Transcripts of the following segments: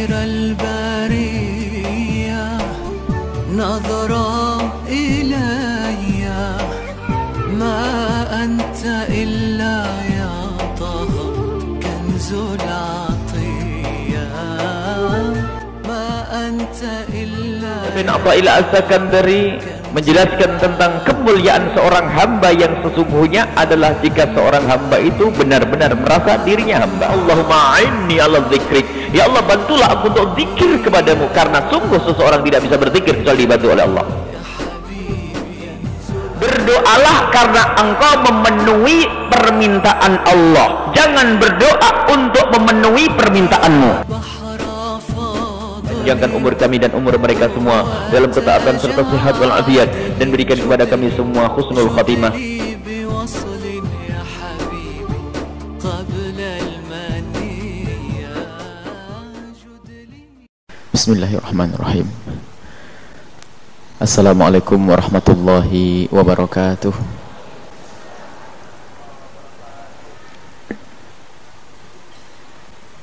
خير البرية نظرة إلي ما أنت إلا يا طه كنز العطية ما أنت إلا Ibn Athaillah As-Sakandari menjelaskan tentang kemuliaan seorang hamba yang sesungguhnya adalah jika seorang hamba itu benar-benar merasa dirinya hamba. Allahumma a'inni ala dzikrik, ya Allah bantulah aku untuk zikir kepadamu, karena sungguh seseorang tidak bisa berzikir kecuali dibantu oleh Allah. Berdoalah karena engkau memenuhi permintaan Allah, jangan berdoa untuk memenuhi permintaanmu. Panjangkan umur kami dan umur mereka semua dalam ketaatan serta sehat walafiat, dan berikan kepada kami semua husnul khatimah. Bismillahirrahmanirrahim. Assalamualaikum warahmatullahi wabarakatuh.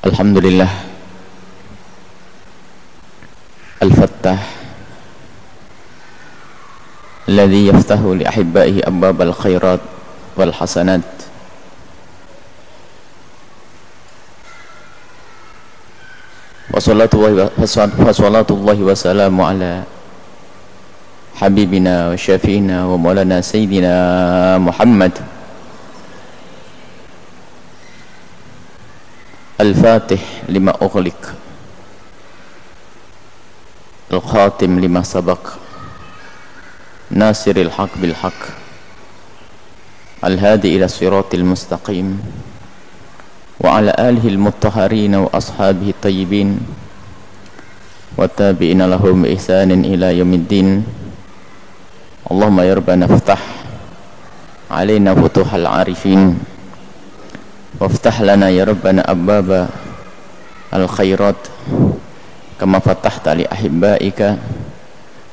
Alhamdulillah Al-Fattah alladhi yaftahu li ahibbaihi abwabal khairat wal hasanat. Wa salatullahi wa salamu ala habibina wa syafi'ina wa maulana sayyidina Muhammad Al-Fatih lima ughliq Al-Khatim lima sabaq Nasiril haq bil haq Al-Hadi ila siratil mustaqim wa ala alihi al-muttaharin wa ashabihi tayyibin wa tabi'ina lahum ihsanin ila yaumiddin. Allahumma ya Rabbana ftah alaina futuhal arifin waftah lana ya Rabbana abbaba al-khairat kama fatahta li ahibbaika.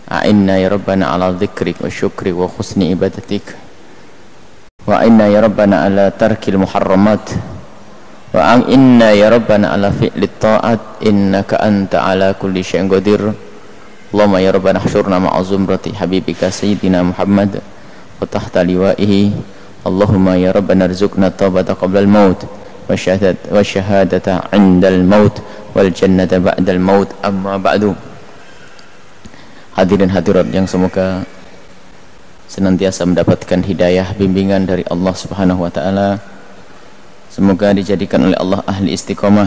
A'inna ya Rabbana ala dzikrik wa syukrik wa husni ibadatik, wa a'inna ya Rabbana ala tarkil muharramat, wa a'inna ya Rabbana ala fi'lit ta'at, innaka anta ala kulli syai'in qadir. Allahumma ya Rabbana hsyurna ma'a zumrati habibika sayyidina Muhammad wa tahta liwa'ihi. Allahumma ya Rabbana rizukna taubata qabla al-maut wa syahadata 'inda al-maut wal jannata ba'dal maut, amma ba'du. Hadirin hadirat yang semoga senantiasa mendapatkan hidayah bimbingan dari Allah Subhanahu wa taala. Semoga dijadikan oleh Allah ahli istiqomah,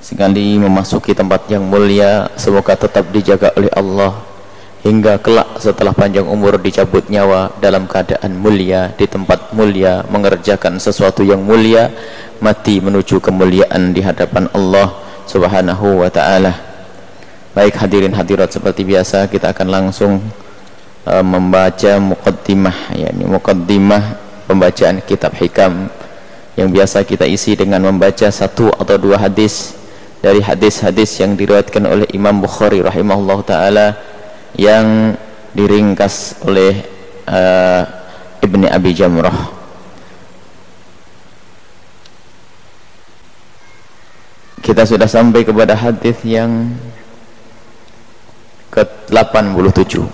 sekali memasuki tempat yang mulia semoga tetap dijaga oleh Allah hingga kelak setelah panjang umur dicabut nyawa dalam keadaan mulia, di tempat mulia, mengerjakan sesuatu yang mulia, mati menuju kemuliaan di hadapan Allah Subhanahu wa ta'ala. Baik hadirin hadirat, seperti biasa kita akan langsung membaca muqaddimah, yakni muqaddimah pembacaan kitab hikam yang biasa kita isi dengan membaca satu atau dua hadis dari hadis-hadis yang diriwayatkan oleh Imam Bukhari rahimahullah ta'ala, yang diringkas oleh Ibni Abi Jamrah. Kita sudah sampai kepada hadis yang ke-87.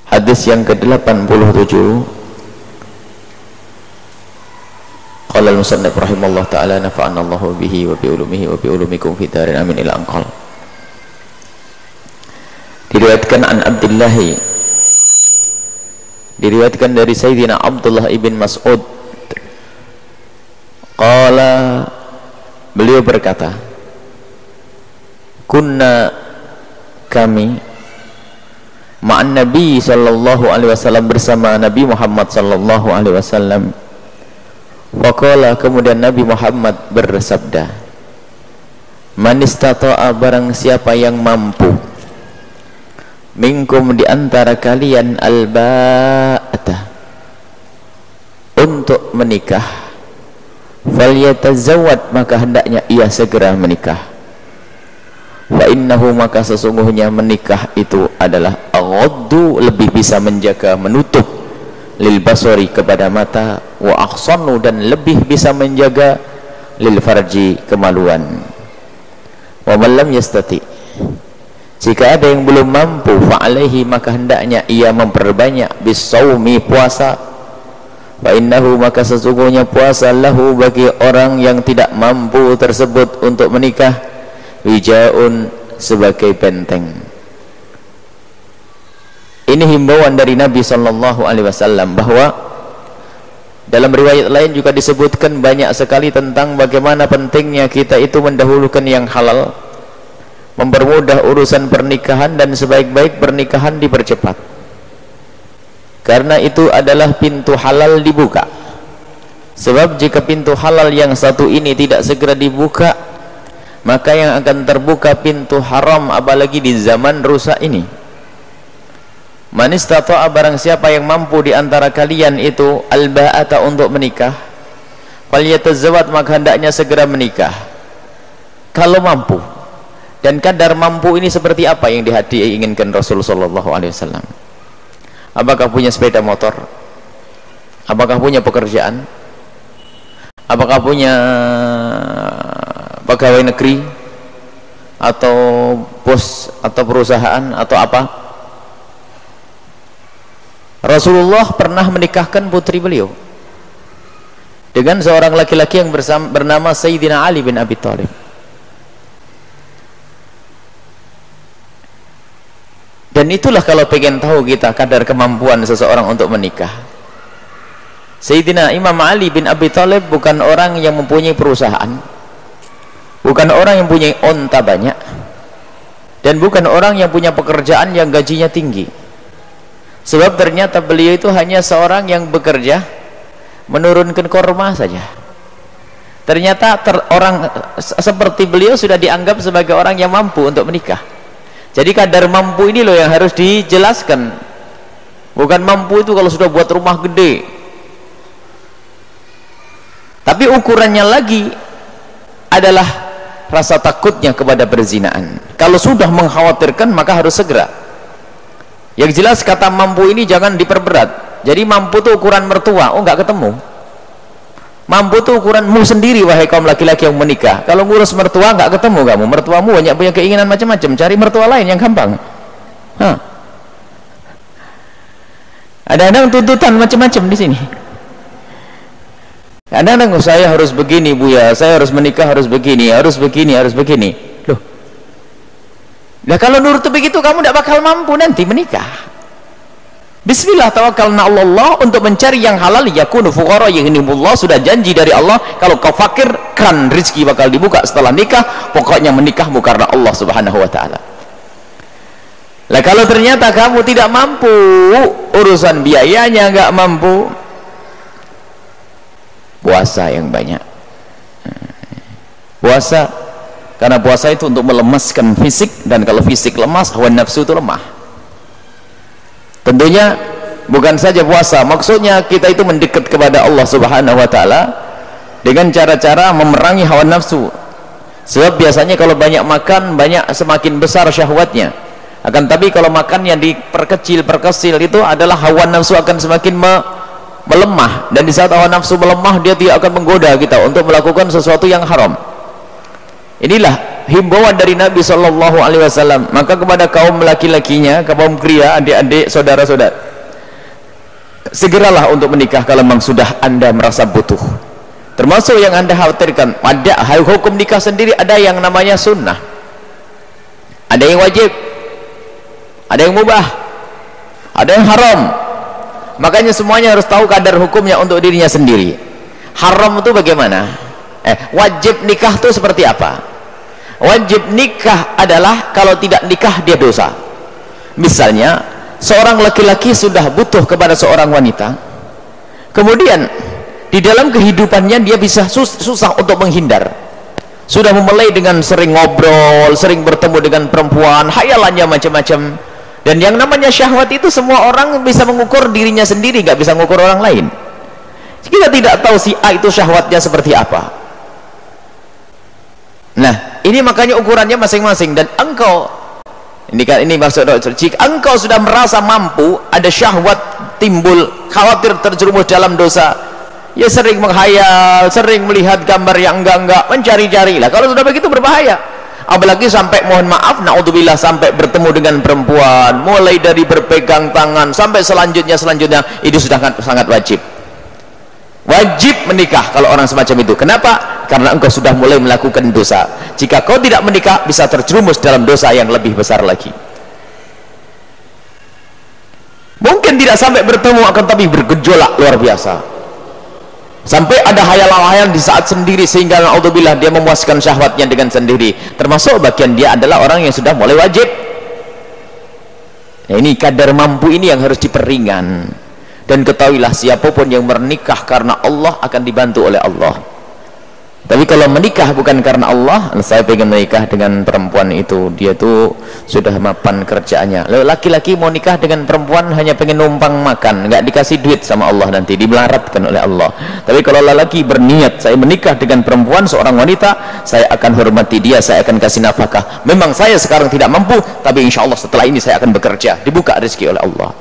Hadis yang ke-87. Qala al-musannif rahimallahu ta'ala nafa'ana Allahu bihi wa bi ulumihi wa bi ulumikum fi darin amin ila anqal. Diriwayatkan an Abdillahi, diriwayatkan dari Sayyidina Abdullah ibn Mas'ud. Qala, beliau berkata, kunna, kami, ma'an Nabi sallallahu alaihi wasallam, bersama Nabi Muhammad sallallahu alaihi wasallam. Waqala, kemudian Nabi Muhammad bersabda, man istata'a, barang siapa yang mampu, minkum, di antara kalian, al-ba'ata, untuk menikah, falyatazawwad, maka hendaknya ia segera menikah. Fa innahu, maka sesungguhnya menikah itu adalah aghaddu, lebih bisa menjaga, menutup lil basari kepada mata, wa ahsanu dan lebih bisa menjaga lil farji kemaluan. Wa man lam yastati, jika ada yang belum mampu, fa alaihi maka hendaknya ia memperbanyak bisaumi puasa. Fa innahu maka sesungguhnya puasa lahu bagi orang yang tidak mampu tersebut untuk menikah, wijaun sebagai benteng. Ini himbauan dari Nabi sallallahu alaihi wasallam, bahwa dalam riwayat lain juga disebutkan banyak sekali tentang bagaimana pentingnya kita itu mendahulukan yang halal, mempermudah urusan pernikahan, dan sebaik-baik pernikahan dipercepat, karena itu adalah pintu halal dibuka. Sebab jika pintu halal yang satu ini tidak segera dibuka, maka yang akan terbuka pintu haram, apalagi di zaman rusak ini. Man istata'a, barang siapa yang mampu di antara kalian itu al-ba'ata untuk menikah, falyatazawwaj, maka hendaknya segera menikah kalau mampu. Dan kadar mampu ini seperti apa yang diinginkan Rasul sallallahu alaihi wasallam? Apakah punya sepeda motor? Apakah punya pekerjaan? Apakah punya pegawai negeri atau bos atau perusahaan atau apa? Rasulullah pernah menikahkan putri beliau dengan seorang laki-laki yang bernama Sayyidina Ali bin Abi Thalib. Dan itulah kalau pengen tahu kita kadar kemampuan seseorang untuk menikah. Sayyidina Imam Ali bin Abi Thalib bukan orang yang mempunyai perusahaan, bukan orang yang punya onta banyak, dan bukan orang yang punya pekerjaan yang gajinya tinggi. Sebab ternyata beliau itu hanya seorang yang bekerja menurunkan korma saja. Ternyata orang seperti beliau sudah dianggap sebagai orang yang mampu untuk menikah. Jadi kadar mampu ini loh yang harus dijelaskan. Bukan mampu itu kalau sudah buat rumah gede, tapi ukurannya lagi adalah rasa takutnya kepada perzinaan. Kalau sudah mengkhawatirkan, maka harus segera. Yang jelas kata mampu ini jangan diperberat. Jadi mampu itu ukuran mertua, oh nggak ketemu. Mampu itu ukuranmu sendiri, wahai kaum laki-laki yang menikah. Kalau ngurus mertua nggak ketemu kamu, mertuamu banyak punya keinginan macam-macam, cari mertua lain yang gampang. Ada tuntutan macam-macam di sini. Kadang-kadang saya harus begini bu ya, saya harus menikah harus begini, harus begini, harus begini. Loh, nah kalau nurut begitu kamu tidak bakal mampu nanti menikah. Bismillah tawakkalna Allah untuk mencari yang halal, yakunu fuqara yaghnimullah, sudah janji dari Allah kalau kau fakir kan rezeki bakal dibuka setelah nikah. Pokoknya menikahmu karena Allah Subhanahu wa taala. Lah kalau ternyata kamu tidak mampu, urusan biayanya nggak mampu, puasa yang banyak. Puasa, karena puasa itu untuk melemaskan fisik, dan kalau fisik lemas, hawa nafsu itu lemah. Tentunya bukan saja puasa, maksudnya kita itu mendekat kepada Allah Subhanahu wa taala dengan cara-cara memerangi hawa nafsu. Sebab biasanya kalau banyak makan, semakin besar syahwatnya. Akan tapi kalau makan yang diperkecil, perkesil, itu adalah hawa nafsu akan semakin melemah, dan di saat hawa nafsu melemah, dia tidak akan menggoda kita untuk melakukan sesuatu yang haram. Inilah himbauan dari Nabi Shallallahu Alaihi Wasallam. Maka kepada kaum laki-lakinya, kaum pria, adik-adik, saudara-saudara, segeralah untuk menikah kalau memang sudah anda merasa butuh. Termasuk yang anda khawatirkan, ada hukum nikah sendiri, ada yang namanya sunnah, ada yang wajib, ada yang mubah, ada yang haram. Makanya semuanya harus tahu kadar hukumnya untuk dirinya sendiri. Haram itu bagaimana? Wajib nikah itu seperti apa? Wajib nikah adalah kalau tidak nikah dia dosa. Misalnya seorang laki-laki sudah butuh kepada seorang wanita, kemudian di dalam kehidupannya dia bisa susah untuk menghindar, sudah memulai dengan sering ngobrol, sering bertemu dengan perempuan, hayalannya macam-macam. Dan yang namanya syahwat itu semua orang bisa mengukur dirinya sendiri, nggak bisa mengukur orang lain. Kita tidak tahu si A itu syahwatnya seperti apa. Nah, ini makanya ukurannya masing-masing. Dan engkau, ini maksud jika engkau sudah merasa mampu, ada syahwat timbul khawatir terjerumus dalam dosa, ya sering menghayal, sering melihat gambar yang enggak, mencari-cari lah. Kalau sudah begitu berbahaya. Apalagi sampai, mohon maaf, naudzubillah, sampai bertemu dengan perempuan, mulai dari berpegang tangan sampai selanjutnya itu sudah sangat wajib menikah kalau orang semacam itu. Kenapa? Karena engkau sudah mulai melakukan dosa. Jika kau tidak menikah, bisa terjerumus dalam dosa yang lebih besar lagi. Mungkin tidak sampai bertemu, akan tapi bergejolak luar biasa, sampai ada hayalan-hayalan di saat sendiri, sehingga naudzubillah dia memuaskan syahwatnya dengan sendiri. Termasuk bagian dia adalah orang yang sudah mulai wajib. Nah, ini kadar mampu ini yang harus diperingan. Dan ketahuilah, siapapun yang menikah karena Allah akan dibantu oleh Allah. Tapi kalau menikah bukan karena Allah, saya pengen menikah dengan perempuan itu, dia tuh sudah mapan kerjaannya. Lalu laki-laki mau nikah dengan perempuan hanya pengen numpang makan, nggak dikasih duit sama Allah, nanti dimelaratkan oleh Allah. Tapi kalau lelaki berniat, saya menikah dengan perempuan, seorang wanita, saya akan hormati dia, saya akan kasih nafkah. Memang saya sekarang tidak mampu, tapi insya Allah setelah ini saya akan bekerja, dibuka rezeki oleh Allah.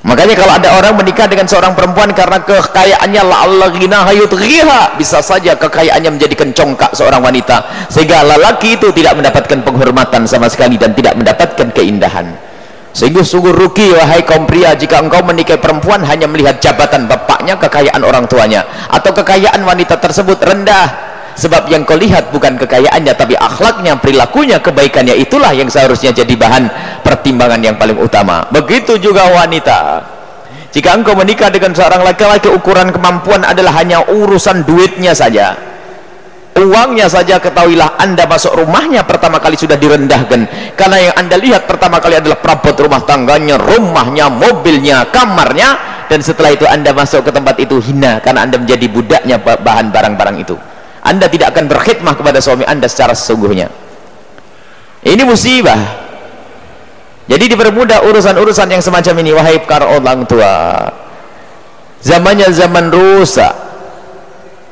Makanya kalau ada orang menikah dengan seorang perempuan karena kekayaannya, la'alla ghinaha yutghiha, bisa saja kekayaannya menjadikan congkak seorang wanita, sehingga lelaki itu tidak mendapatkan penghormatan sama sekali dan tidak mendapatkan keindahan. Sungguh rugi wahai kaum pria jika engkau menikahi perempuan hanya melihat jabatan bapaknya, kekayaan orang tuanya, atau kekayaan wanita tersebut rendah. Sebab yang kau lihat bukan kekayaannya, tapi akhlaknya, perilakunya, kebaikannya, itulah yang seharusnya jadi bahan pertimbangan yang paling utama. Begitu juga wanita. Jika engkau menikah dengan seorang laki-laki, ukuran kemampuan adalah hanya urusan duitnya saja, uangnya saja, ketahuilah Anda masuk rumahnya pertama kali sudah direndahkan, karena yang Anda lihat pertama kali adalah perabot rumah tangganya, rumahnya, mobilnya, kamarnya, dan setelah itu Anda masuk ke tempat itu hina karena Anda menjadi budaknya bahan barang-barang itu. Anda tidak akan berkhidmah kepada suami Anda secara sesungguhnya. Ini musibah. Jadi dipermudah urusan-urusan yang semacam ini, wahai para orang tua. Zamannya zaman rusak.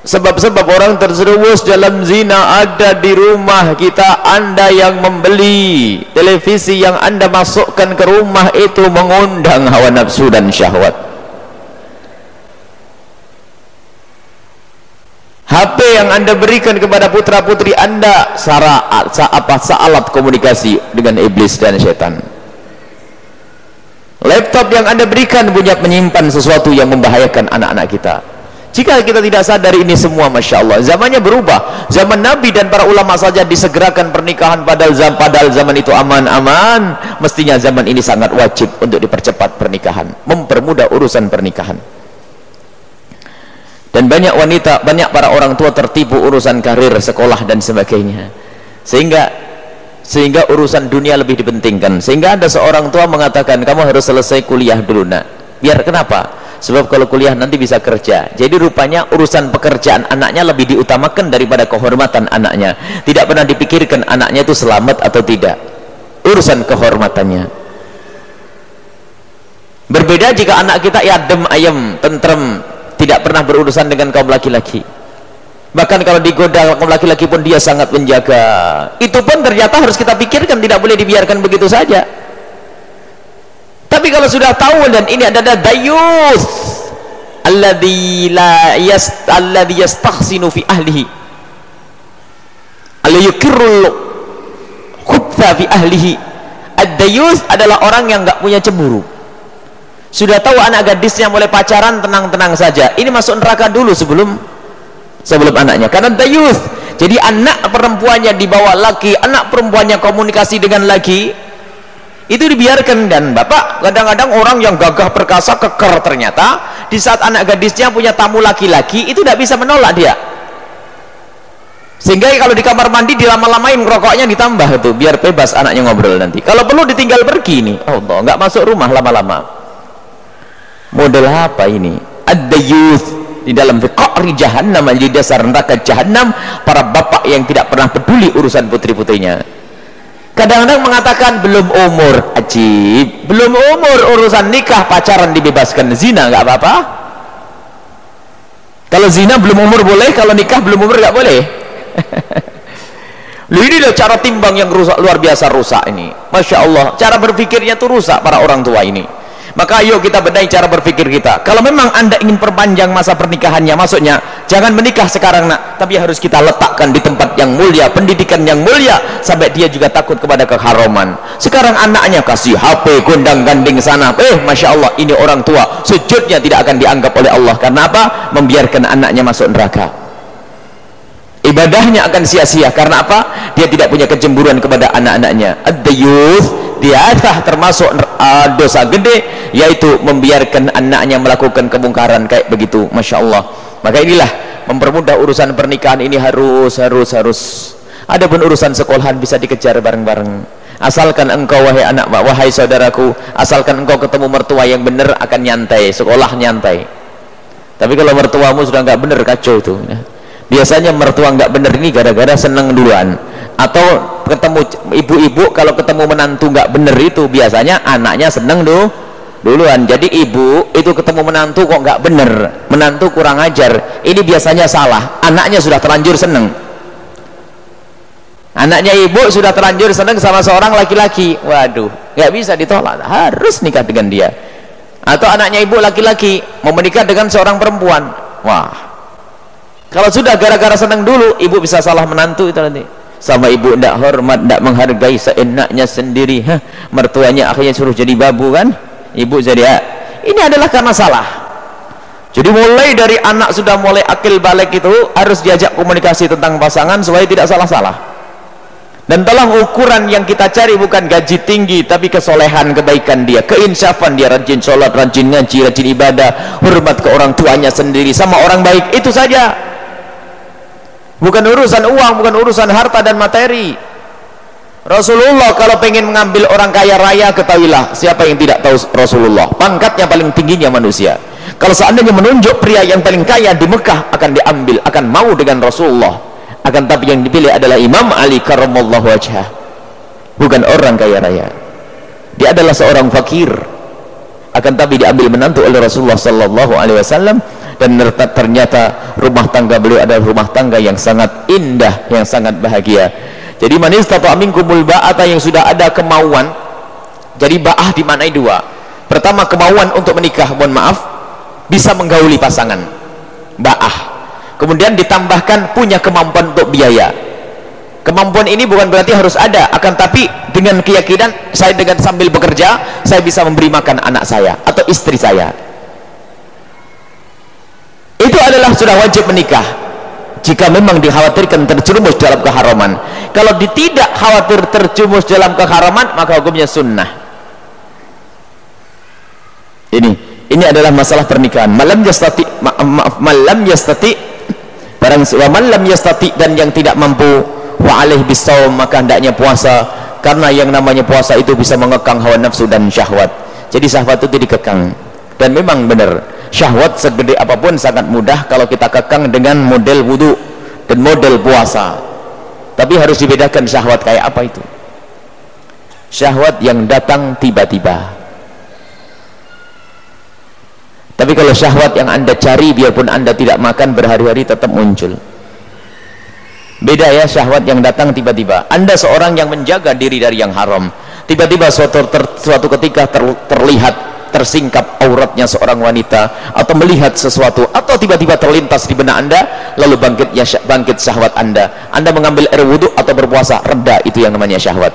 Sebab-sebab orang terjerumus dalam zina ada di rumah kita. Anda yang membeli televisi yang Anda masukkan ke rumah itu mengundang hawa nafsu dan syahwat. HP yang Anda berikan kepada putra-putri Anda sealat komunikasi dengan iblis dan setan. Laptop yang Anda berikan menyimpan sesuatu yang membahayakan anak-anak kita. Jika kita tidak sadar ini semua, Masya Allah, zamannya berubah. Zaman Nabi dan para ulama saja disegerakan pernikahan, padahal zaman itu aman-aman. Mestinya zaman ini sangat wajib untuk dipercepat pernikahan, mempermudah urusan pernikahan. Dan banyak wanita, banyak para orang tua tertipu urusan karir, sekolah dan sebagainya, sehingga urusan dunia lebih dipentingkan. Sehingga ada seorang tua mengatakan, kamu harus selesai kuliah dulu nak. Biar kenapa? Sebab kalau kuliah nanti bisa kerja. Jadi rupanya urusan pekerjaan anaknya lebih diutamakan daripada kehormatan anaknya. Tidak pernah dipikirkan anaknya itu selamat atau tidak, urusan kehormatannya. Berbeda jika anak kita adem ayem, tentrem, tidak pernah berurusan dengan kaum laki-laki. Bahkan kalau digoda kaum laki-laki pun dia sangat menjaga. Itu pun ternyata harus kita pikirkan, tidak boleh dibiarkan begitu saja. Tapi kalau sudah tahu, dan ini adalah dayus alladzi yastakhsinu fi ahlihi, alladzi yukirrul khubtha fi ahlihi. Ad-dayus adalah orang yang enggak punya cemburu. Sudah tahu anak gadisnya mulai pacaran, tenang-tenang saja, ini masuk neraka dulu sebelum anaknya, karena dayus. Jadi anak perempuannya dibawa laki, anak perempuannya komunikasi dengan laki, itu dibiarkan. Dan bapak, kadang-kadang orang yang gagah perkasa, keker, ternyata di saat anak gadisnya punya tamu laki-laki, itu tidak bisa menolak dia, sehingga kalau di kamar mandi dilama-lamain, rokoknya ditambah itu biar bebas anaknya ngobrol. Nanti kalau perlu ditinggal pergi nih, Allah, nggak masuk rumah lama-lama. Model apa ini? Ad-dayuth di dalam fiqri jahannam, di dasar neraka jahannam. Para bapak yang tidak pernah peduli urusan putri-putrinya, kadang-kadang mengatakan belum umur. Ajib, belum umur, urusan nikah pacaran dibebaskan, zina nggak apa-apa. Kalau zina belum umur boleh, kalau nikah belum umur nggak boleh. Ini loh cara timbang yang rusak, luar biasa rusak ini. Masya Allah, cara berpikirnya tuh rusak para orang tua ini. Maka ayo kita benahi cara berpikir kita. Kalau memang Anda ingin perpanjang masa pernikahannya, maksudnya jangan menikah sekarang nak, tapi harus kita letakkan di tempat yang mulia, pendidikan yang mulia, sampai dia juga takut kepada keharaman. Sekarang anaknya kasih HP, gondang ganding sana, Masya Allah, ini orang tua sujudnya tidak akan dianggap oleh Allah. Karena apa? Membiarkan anaknya masuk neraka, ibadahnya akan sia-sia. Karena apa? Dia tidak punya kecemburuan kepada anak-anaknya. Ad-dayuth, dia termasuk dosa gede, yaitu membiarkan anaknya melakukan kemungkaran kayak begitu. Masya Allah. Maka inilah mempermudah urusan pernikahan ini, harus. Adapun urusan sekolahan bisa dikejar bareng-bareng. Asalkan engkau, wahai anak, wahai saudaraku, asalkan engkau ketemu mertua yang benar, akan nyantai, sekolah nyantai. Tapi kalau mertuamu sudah nggak benar, kacau itu. Biasanya mertua nggak benar ini gara-gara seneng duluan, atau ketemu ibu-ibu kalau ketemu menantu nggak bener itu biasanya anaknya seneng duluan. Jadi ibu itu ketemu menantu kok nggak bener, menantu kurang ajar, ini biasanya salah. Anaknya sudah terlanjur seneng, anaknya ibu sudah terlanjur seneng sama seorang laki-laki, waduh, nggak bisa ditolak, harus nikah dengan dia. Atau anaknya ibu laki-laki mau menikah dengan seorang perempuan, wah, kalau sudah gara-gara seneng dulu, ibu bisa salah menantu itu nanti. Sama ibu tidak hormat, tidak menghargai, seenaknya sendiri. Mertuanya akhirnya suruh jadi babu kan, ibu jadi ini adalah karena salah. Jadi mulai dari anak sudah mulai akil balik itu harus diajak komunikasi tentang pasangan supaya tidak salah-salah. Dan tolong ukuran yang kita cari bukan gaji tinggi, tapi kesolehan, kebaikan dia, keinsafan dia, rajin sholat, rajin ngaji, rajin ibadah, hormat ke orang tuanya sendiri, sama orang baik, itu saja. Bukan urusan uang, bukan urusan harta dan materi. Rasulullah kalau pengen mengambil orang kaya raya, ketahuilah siapa yang tidak tahu Rasulullah, pangkatnya paling tingginya manusia. Kalau seandainya menunjuk pria yang paling kaya di Mekah, akan diambil, akan mau dengan Rasulullah. Akan tapi yang dipilih adalah Imam Ali karramallahu wajhah, bukan orang kaya raya. Dia adalah seorang fakir, akan tapi diambil menantu oleh Rasulullah sallallahu alaihi wasallam. Dan ternyata rumah tangga beliau adalah rumah tangga yang sangat indah, yang sangat bahagia. Jadi man istata'a minkumul ba'ata, yang sudah ada kemauan. Jadi ba'ah dimaknai dua. Pertama, kemauan untuk menikah, mohon maaf, bisa menggauli pasangan, ba'ah. Kemudian ditambahkan punya kemampuan untuk biaya. Kemampuan ini bukan berarti harus ada, akan tapi dengan keyakinan saya dengan sambil bekerja saya bisa memberi makan anak saya atau istri saya. Itu adalah sudah wajib menikah jika memang dikhawatirkan terjerumus dalam keharaman. Kalau tidak khawatir terjerumus dalam keharaman, maka hukumnya sunnah. Ini adalah masalah pernikahan. Malam yastati, malam yastati, barang malam yastati, dan yang tidak mampu, wa alaih bisawm, maka hendaknya puasa. Karena yang namanya puasa itu bisa mengekang hawa nafsu dan syahwat. Jadi syahwat itu dikekang. Dan memang benar, syahwat segede apapun sangat mudah kalau kita kekang dengan model wudhu dan model puasa. Tapi harus dibedakan syahwat kayak apa itu. Syahwat yang datang tiba-tiba. Tapi kalau syahwat yang Anda cari, biarpun Anda tidak makan berhari-hari tetap muncul. Beda ya, syahwat yang datang tiba-tiba. Anda seorang yang menjaga diri dari yang haram, tiba-tiba suatu ketika terlihat, tersingkap auratnya seorang wanita, atau melihat sesuatu, atau tiba-tiba terlintas di benak Anda, lalu bangkit syahwat Anda mengambil air wudhu atau berpuasa, reda, itu yang namanya syahwat.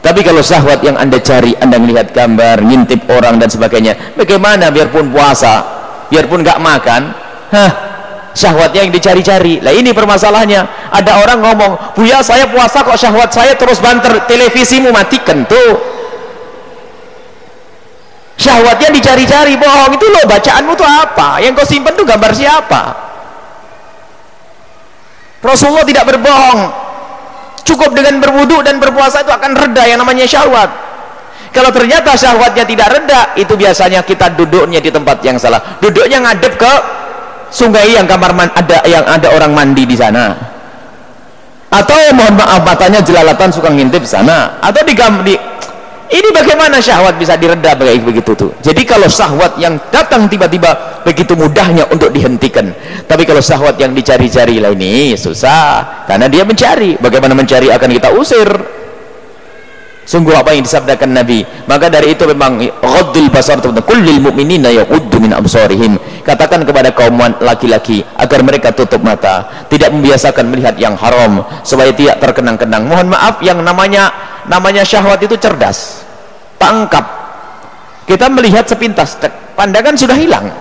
Tapi kalau syahwat yang Anda cari, Anda melihat gambar, ngintip orang dan sebagainya, bagaimana biarpun puasa, biarpun gak makan, syahwatnya yang dicari-cari. Lah ini permasalahannya. Ada orang ngomong, Buya saya puasa kok syahwat saya terus banter, televisimu matikan tuh. Syahwatnya dicari-cari, bohong. Itu loh, bacaanmu tuh apa? Yang kau simpan tuh gambar siapa? Rasulullah tidak berbohong. Cukup dengan berwudu dan berpuasa itu akan reda yang namanya syahwat. Kalau ternyata syahwatnya tidak reda, itu biasanya kita duduknya di tempat yang salah. Duduknya ngadep ke sungai yang ada orang mandi di sana. Atau mohon maaf, matanya jelalatan suka ngintip sana. Atau ini bagaimana syahwat bisa direda begitu tuh. Jadi kalau syahwat yang datang tiba-tiba begitu mudahnya untuk dihentikan. Tapi kalau syahwat yang dicari-cari lah, ini susah, karena dia mencari. Bagaimana mencari? Akan kita usir. Sungguh apa yang disabdakan Nabi. Maka dari itu memang ghaddul basar, kullil mu'minina yaghuddu min absarihim, katakan kepada kaum laki-laki agar mereka tutup mata, tidak membiasakan melihat yang haram supaya tidak terkenang-kenang. Mohon maaf, yang namanya syahwat itu cerdas, tangkap. Kita melihat sepintas, pandangan sudah hilang,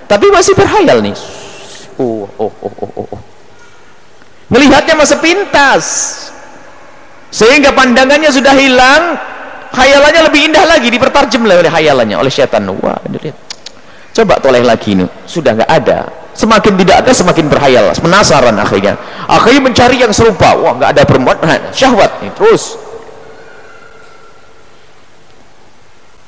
tapi masih berhayal nih. Melihatnya masih sepintas, sehingga pandangannya sudah hilang, khayalannya lebih indah lagi, dipertajam oleh khayalannya, oleh setan. Wah, lihat, coba toleh lagi nih, sudah nggak ada. Semakin tidak ada, semakin berhayal, penasaran, akhirnya mencari yang serupa. Wah, nggak ada perempuan, syahwat nih terus.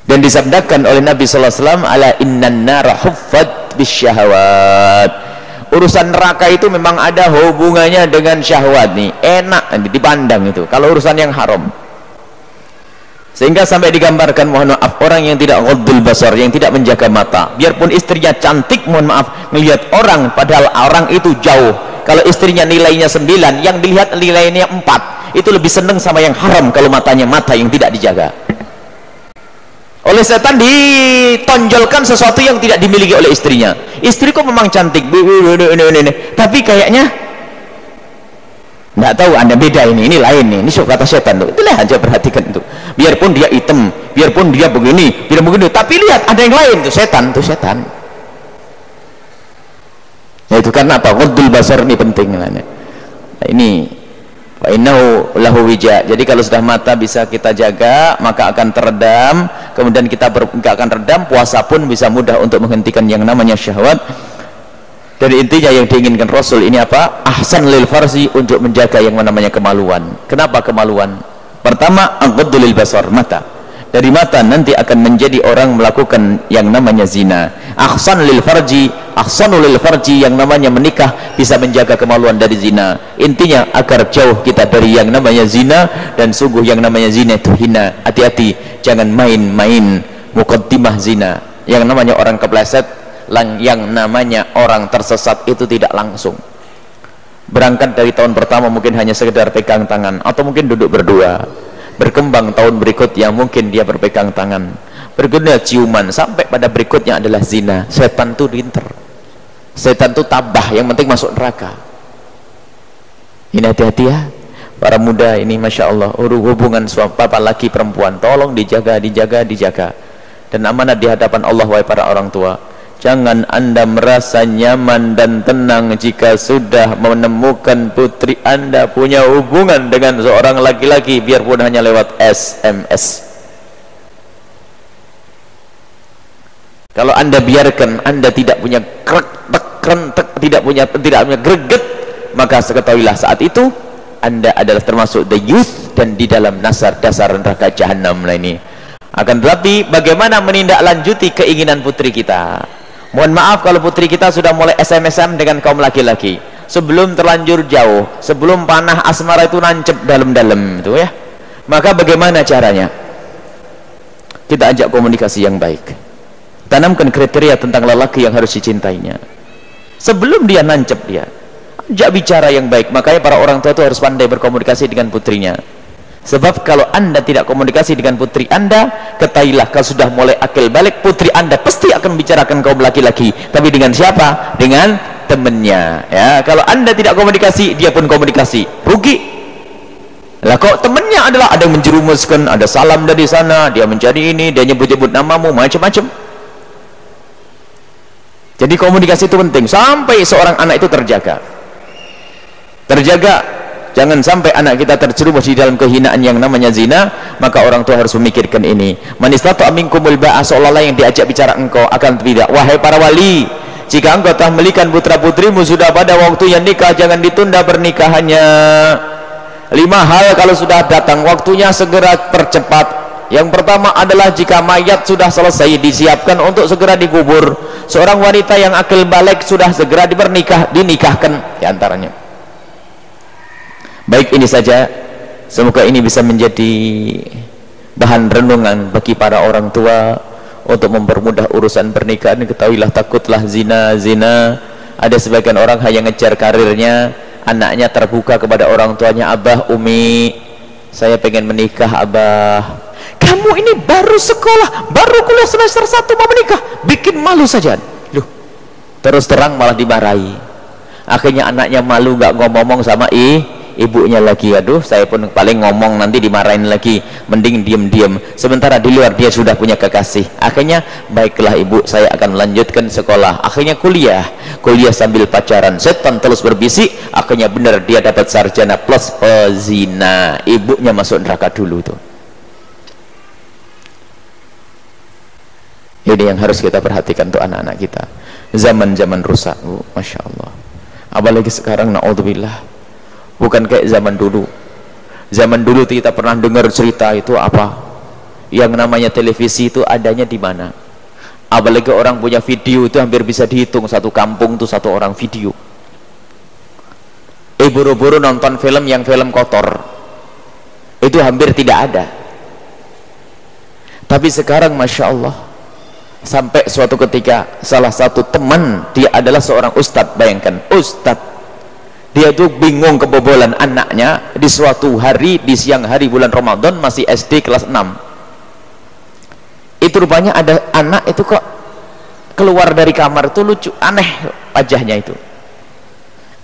Dan disabdakan oleh Nabi sallallahu alaihi wasallam, ala innan nara huffat bisyahawat. Urusan neraka itu memang ada hubungannya dengan syahwat nih, enak dipandang itu kalau urusan yang haram. Sehingga sampai digambarkan, mohon maaf, orang yang tidak ghaddul basar, yang tidak menjaga mata, biarpun istrinya cantik, mohon maaf, ngelihat orang padahal orang itu jauh. Kalau istrinya nilainya 9, yang dilihat nilainya 4, itu lebih seneng sama yang haram kalau matanya mata yang tidak dijaga. Oleh setan ditonjolkan sesuatu yang tidak dimiliki oleh istrinya. Istriku memang cantik, tapi kayaknya nggak tahu, Anda beda, ini lain nih, ini kata setan tuh. Itulah aja, perhatikan itu. Biarpun dia hitam, biarpun dia begini, tapi lihat ada yang lain tuh, setan. Nah, itu karena apa? Ghaddul basar ini penting. Nah, ini fa innahu lahu wija. Jadi kalau sudah mata bisa kita jaga, maka akan teredam. Kemudian kita nggak akan redam, puasa pun bisa mudah untuk menghentikan yang namanya syahwat. Dari intinya yang diinginkan Rasul ini apa? Ahsan lil farsi, untuk menjaga yang namanya kemaluan. Kenapa kemaluan? Pertama, aghaddul lil basar, mata. Dari mata nanti akan menjadi orang melakukan yang namanya zina. Ahsan lil farji, ahsanul lil farji, yang namanya menikah bisa menjaga kemaluan dari zina. Intinya agar jauh kita dari yang namanya zina, dan sungguh yang namanya zina itu hina. Hati-hati, jangan main-main muqaddimah zina. Yang namanya orang kepleset, yang namanya orang tersesat itu tidak langsung berangkat dari tahun pertama mungkin hanya sekedar pegang tangan, atau mungkin duduk berdua. Berkembang tahun berikutnya mungkin dia berpegang tangan, berikutnya ciuman, sampai pada berikutnya adalah zina. Setan tuh pinter, setan tuh tabah, yang penting masuk neraka. Ini hati-hati ya para muda ini, masya Allah, hubungan suami papa laki perempuan tolong dijaga. Dan amanat di hadapan Allah, wahai para orang tua. Jangan Anda merasa nyaman dan tenang jika sudah menemukan putri Anda punya hubungan dengan seorang laki-laki, biarpun hanya lewat SMS. Kalau Anda biarkan, Anda tidak punya tidak punya greget, maka ketahuilah saat itu Anda adalah termasuk the youth, dan di dalam dasar neraka jahanam lah ini. Akan tetapi bagaimana menindaklanjuti keinginan putri kita? Mohon maaf kalau putri kita sudah mulai SMS-an dengan kaum laki-laki, sebelum terlanjur jauh, sebelum panah asmara itu nancep dalam-dalam itu ya. Maka bagaimana caranya? Kita ajak komunikasi yang baik, tanamkan kriteria tentang lelaki yang harus dicintainya sebelum dia nancep dia. Ajak bicara yang baik. Makanya para orang tua itu harus pandai berkomunikasi dengan putrinya. Sebab kalau Anda tidak komunikasi dengan putri Anda, ketahuilah kalau sudah mulai akil balik, putri Anda pasti akan membicarakan kaum laki-laki. Tapi dengan siapa? Dengan temennya ya. Kalau Anda tidak komunikasi, dia pun komunikasi, rugi lah. Kok temennya adalah ada yang menjerumuskan, ada salam dari sana, dia mencari ini, dia nyebut-nyebut namamu, macam-macam. Jadi komunikasi itu penting, sampai seorang anak itu terjaga. Jangan sampai anak kita terjerumus di dalam kehinaan yang namanya zina. Maka orang tua harus memikirkan ini. Man istata'a minkumul ba'a, seolah-olah yang diajak bicara engkau akan tidak. Wahai para wali, jika engkau telah melikan putra putrimu sudah pada waktunya nikah, jangan ditunda pernikahannya. 5 hal kalau sudah datang waktunya segera percepat. Yang pertama adalah jika mayat sudah selesai disiapkan untuk segera dikubur, seorang wanita yang akil balik sudah segera dinikahkan diantaranya. Baik, ini saja, semoga ini bisa menjadi bahan renungan bagi para orang tua untuk mempermudah urusan pernikahan. Ketahuilah, takutlah zina. Ada sebagian orang hanya ngejar karirnya, anaknya terbuka kepada orang tuanya, abah, umi, saya pengen menikah abah. Kamu ini baru sekolah, baru kuliah semester 1 mau menikah, bikin malu saja. Loh, terus terang malah dimarahi. Akhirnya anaknya malu, nggak ngomong sama ibunya lagi. Aduh, saya pun paling ngomong nanti dimarahin lagi, mending diem-diem. Sementara di luar dia sudah punya kekasih. Akhirnya, baiklah ibu, saya akan melanjutkan sekolah. Akhirnya kuliah sambil pacaran. Setan terus berbisik, akhirnya benar dia dapat sarjana plus pezina. Ibunya masuk neraka dulu tuh. Ini yang harus kita perhatikan untuk anak-anak kita. Zaman-zaman rusak, Masya Allah. Apalagi sekarang, na'udzubillah, bukan kayak zaman dulu. Zaman dulu kita pernah dengar cerita itu apa? Yang namanya televisi itu adanya di mana? Apalagi orang punya video itu hampir bisa dihitung, satu kampung itu satu orang video. Buru-buru nonton film yang film kotor, itu hampir tidak ada. Tapi sekarang Masya Allah, sampai suatu ketika salah satu teman, dia adalah seorang ustadz, bayangkan ustadz, dia tuh bingung kebobolan anaknya di suatu hari, di siang hari bulan Ramadan, masih SD kelas 6. Itu rupanya ada anak itu kok keluar dari kamar tuh lucu, aneh wajahnya itu,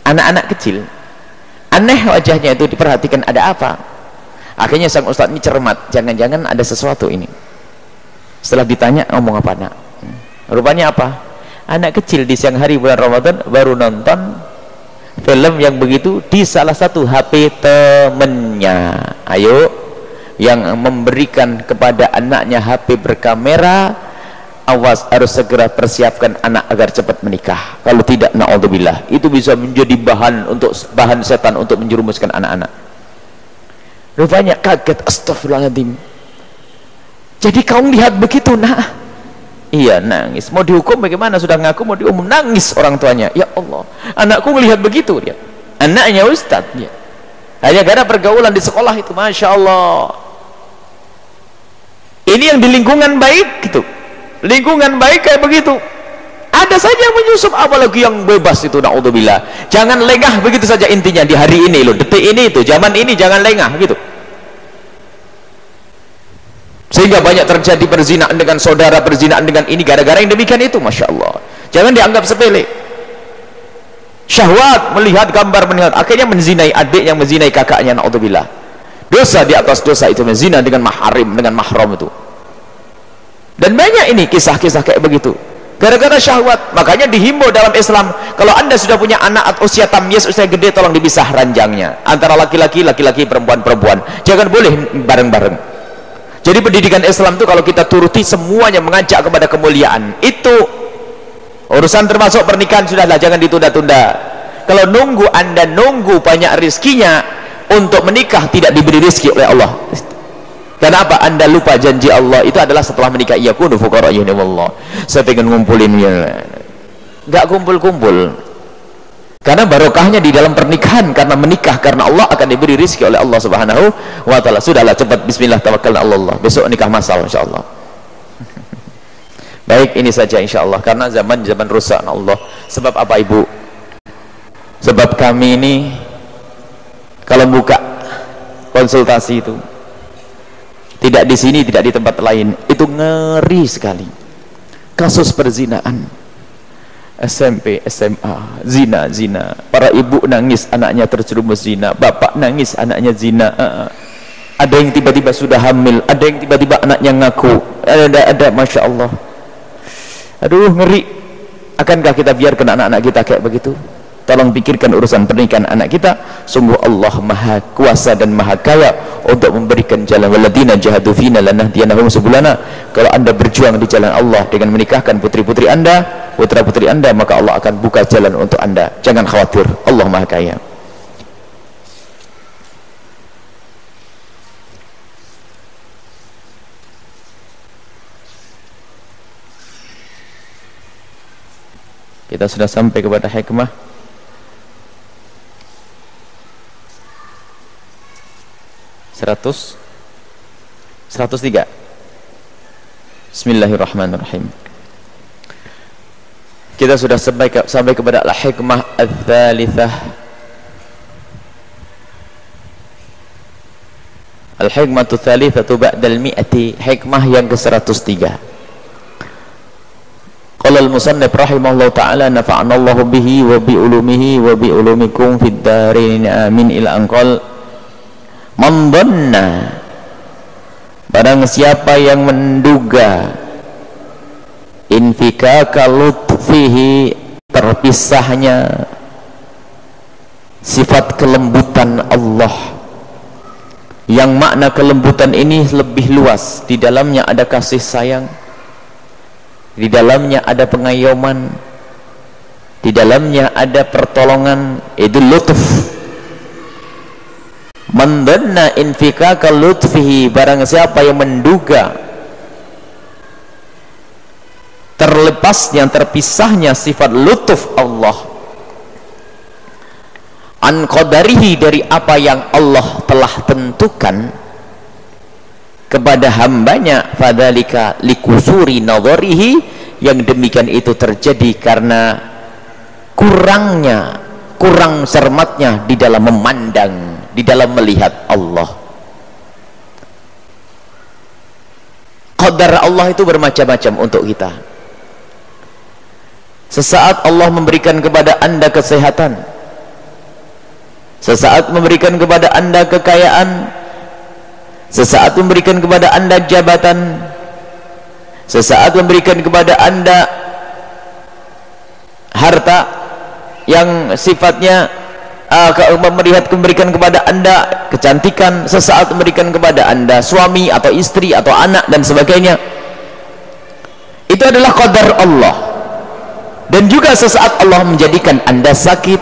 anak-anak kecil, aneh wajahnya itu. Diperhatikan ada apa. Akhirnya sang ustadz ini cermat, jangan-jangan ada sesuatu ini. Setelah ditanya, ngomong apa nak? Rupanya apa? Anak kecil di siang hari bulan Ramadan baru nonton film yang begitu di salah satu HP temennya. Ayo, yang memberikan kepada anaknya HP berkamera, awas, harus segera persiapkan anak agar cepat menikah. Kalau tidak, na'udzubillah, itu bisa menjadi bahan setan untuk menjerumuskan anak-anak. Rupanya kaget, astagfirullahaladzim. Jadi kamu lihat begitu, nak? Iya, nangis. Mau dihukum bagaimana? Sudah ngaku mau dihukum, nangis orang tuanya. Ya Allah, anakku melihat begitu. Dia anaknya ustadz, dia hanya gara pergaulan di sekolah itu. Masya Allah, ini yang di lingkungan baik gitu, lingkungan baik kayak begitu ada saja yang menyusup, apalagi yang bebas itu, na'udzubillah. Jangan lengah begitu saja. Intinya di hari ini loh, detik ini itu, zaman ini, jangan lengah gitu. Sehingga banyak terjadi perzinaan dengan saudara, perzinaan dengan ini, gara-gara yang demikian itu. Masya Allah, jangan dianggap sepele. Syahwat, melihat gambar, akhirnya menzinai adik, yang menzinai kakaknya, na'udzubillah. Dosa di atas dosa itu, menzina dengan maharim, dengan mahram itu. Dan banyak ini kisah-kisah kayak begitu, gara-gara syahwat. Makanya dihimbau dalam Islam, kalau anda sudah punya anak atau usia tamyiz, usia gede, tolong dipisah ranjangnya antara laki-laki, perempuan. Jangan boleh bareng-bareng. Jadi pendidikan Islam itu kalau kita turuti, semuanya mengajak kepada kemuliaan. Itu urusan termasuk pernikahan, sudahlah, jangan ditunda-tunda. Kalau anda nunggu banyak rizkinya untuk menikah, tidak diberi rizki oleh Allah. Kenapa? Anda lupa janji Allah itu adalah setelah menikah, yakunu fuqara Allah. Saya pengen ngumpulin, nggak kumpul-kumpul. Karena barokahnya di dalam pernikahan, karena menikah karena Allah akan diberi rizki oleh Allah Subhanahu wa ta'ala. Sudahlah, cepat bismillah, tawakkalna Allah. Besok nikah masal insyaallah. Baik, ini saja insyaallah, karena zaman rusak, Allah. Sebab apa ibu? Sebab kami ini kalau buka konsultasi itu, tidak di sini, tidak di tempat lain, itu ngeri sekali. Kasus perzinaan SMP, SMA, zina. Para ibu nangis anaknya terjerumus zina, bapak nangis anaknya zina. Ada yang tiba-tiba sudah hamil, ada yang tiba-tiba anaknya ngaku. Ada, Masya Allah. Aduh, ngeri. Akankah kita biarkan anak-anak kita kayak begitu? Tolong pikirkan urusan pernikahan anak kita. Sungguh Allah maha kuasa dan maha kaya untuk memberikan jalan. Waladina jahadu fina lanahdiyanahum subulana. Kalau anda berjuang di jalan Allah dengan menikahkan putri-putri anda, putra-putri anda, maka Allah akan buka jalan untuk anda. Jangan khawatir, Allah maha kaya. Kita sudah sampai kepada hikmah. Seratus 103. Bismillahirrahmanirrahim. Kita sudah sampai kepada al-hikmah al-thalithah. Al-hikmatu tsalitsatu ba'dal mi'ati, hikmah yang ke-103. Qala al-musannif rahimahullahu ta'ala nafa'anallahu bihi wa bi ulumihi wa bi ulumikum fid dharain amin ila anqal man dhanna, barang siapa yang menduga infikaka lutfihi, terpisahnya sifat kelembutan Allah, yang makna kelembutan ini lebih luas. Di dalamnya ada kasih sayang, di dalamnya ada pengayoman, di dalamnya ada pertolongan, itu lutf. Man dhanna infikaka lutfihi, barang siapa yang menduga terlepasnya, terpisahnya sifat lutuf Allah, an qadarihi, dari apa yang Allah telah tentukan kepada hambanya, fadzalika likusuri nadharihi, yang demikian itu terjadi karena kurang cermatnya di dalam memandang, di dalam melihat Allah. Qadar Allah itu bermacam-macam untuk kita. Sesaat Allah memberikan kepada Anda kesehatan, sesaat memberikan kepada Anda kekayaan, sesaat memberikan kepada Anda jabatan, sesaat memberikan kepada Anda harta yang sifatnya memberikan kepada Anda kecantikan, sesaat memberikan kepada Anda suami atau istri atau anak dan sebagainya. Itu adalah qadar Allah. Dan juga sesaat Allah menjadikan Anda sakit.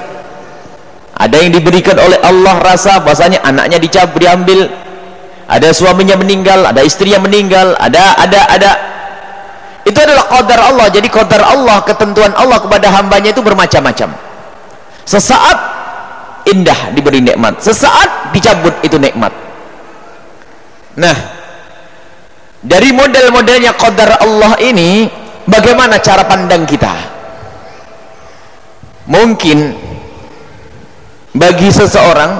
Ada yang diberikan oleh Allah rasa bahasanya anaknya diambil, ada suaminya meninggal, ada istri yang meninggal, ada. Itu adalah qadar Allah. Jadi qadar Allah, ketentuan Allah kepada hambanya itu bermacam-macam. Sesaat indah diberi nikmat, sesaat dicabut itu nikmat. Nah, dari model-modelnya qadar Allah ini, bagaimana cara pandang kita? Mungkin bagi seseorang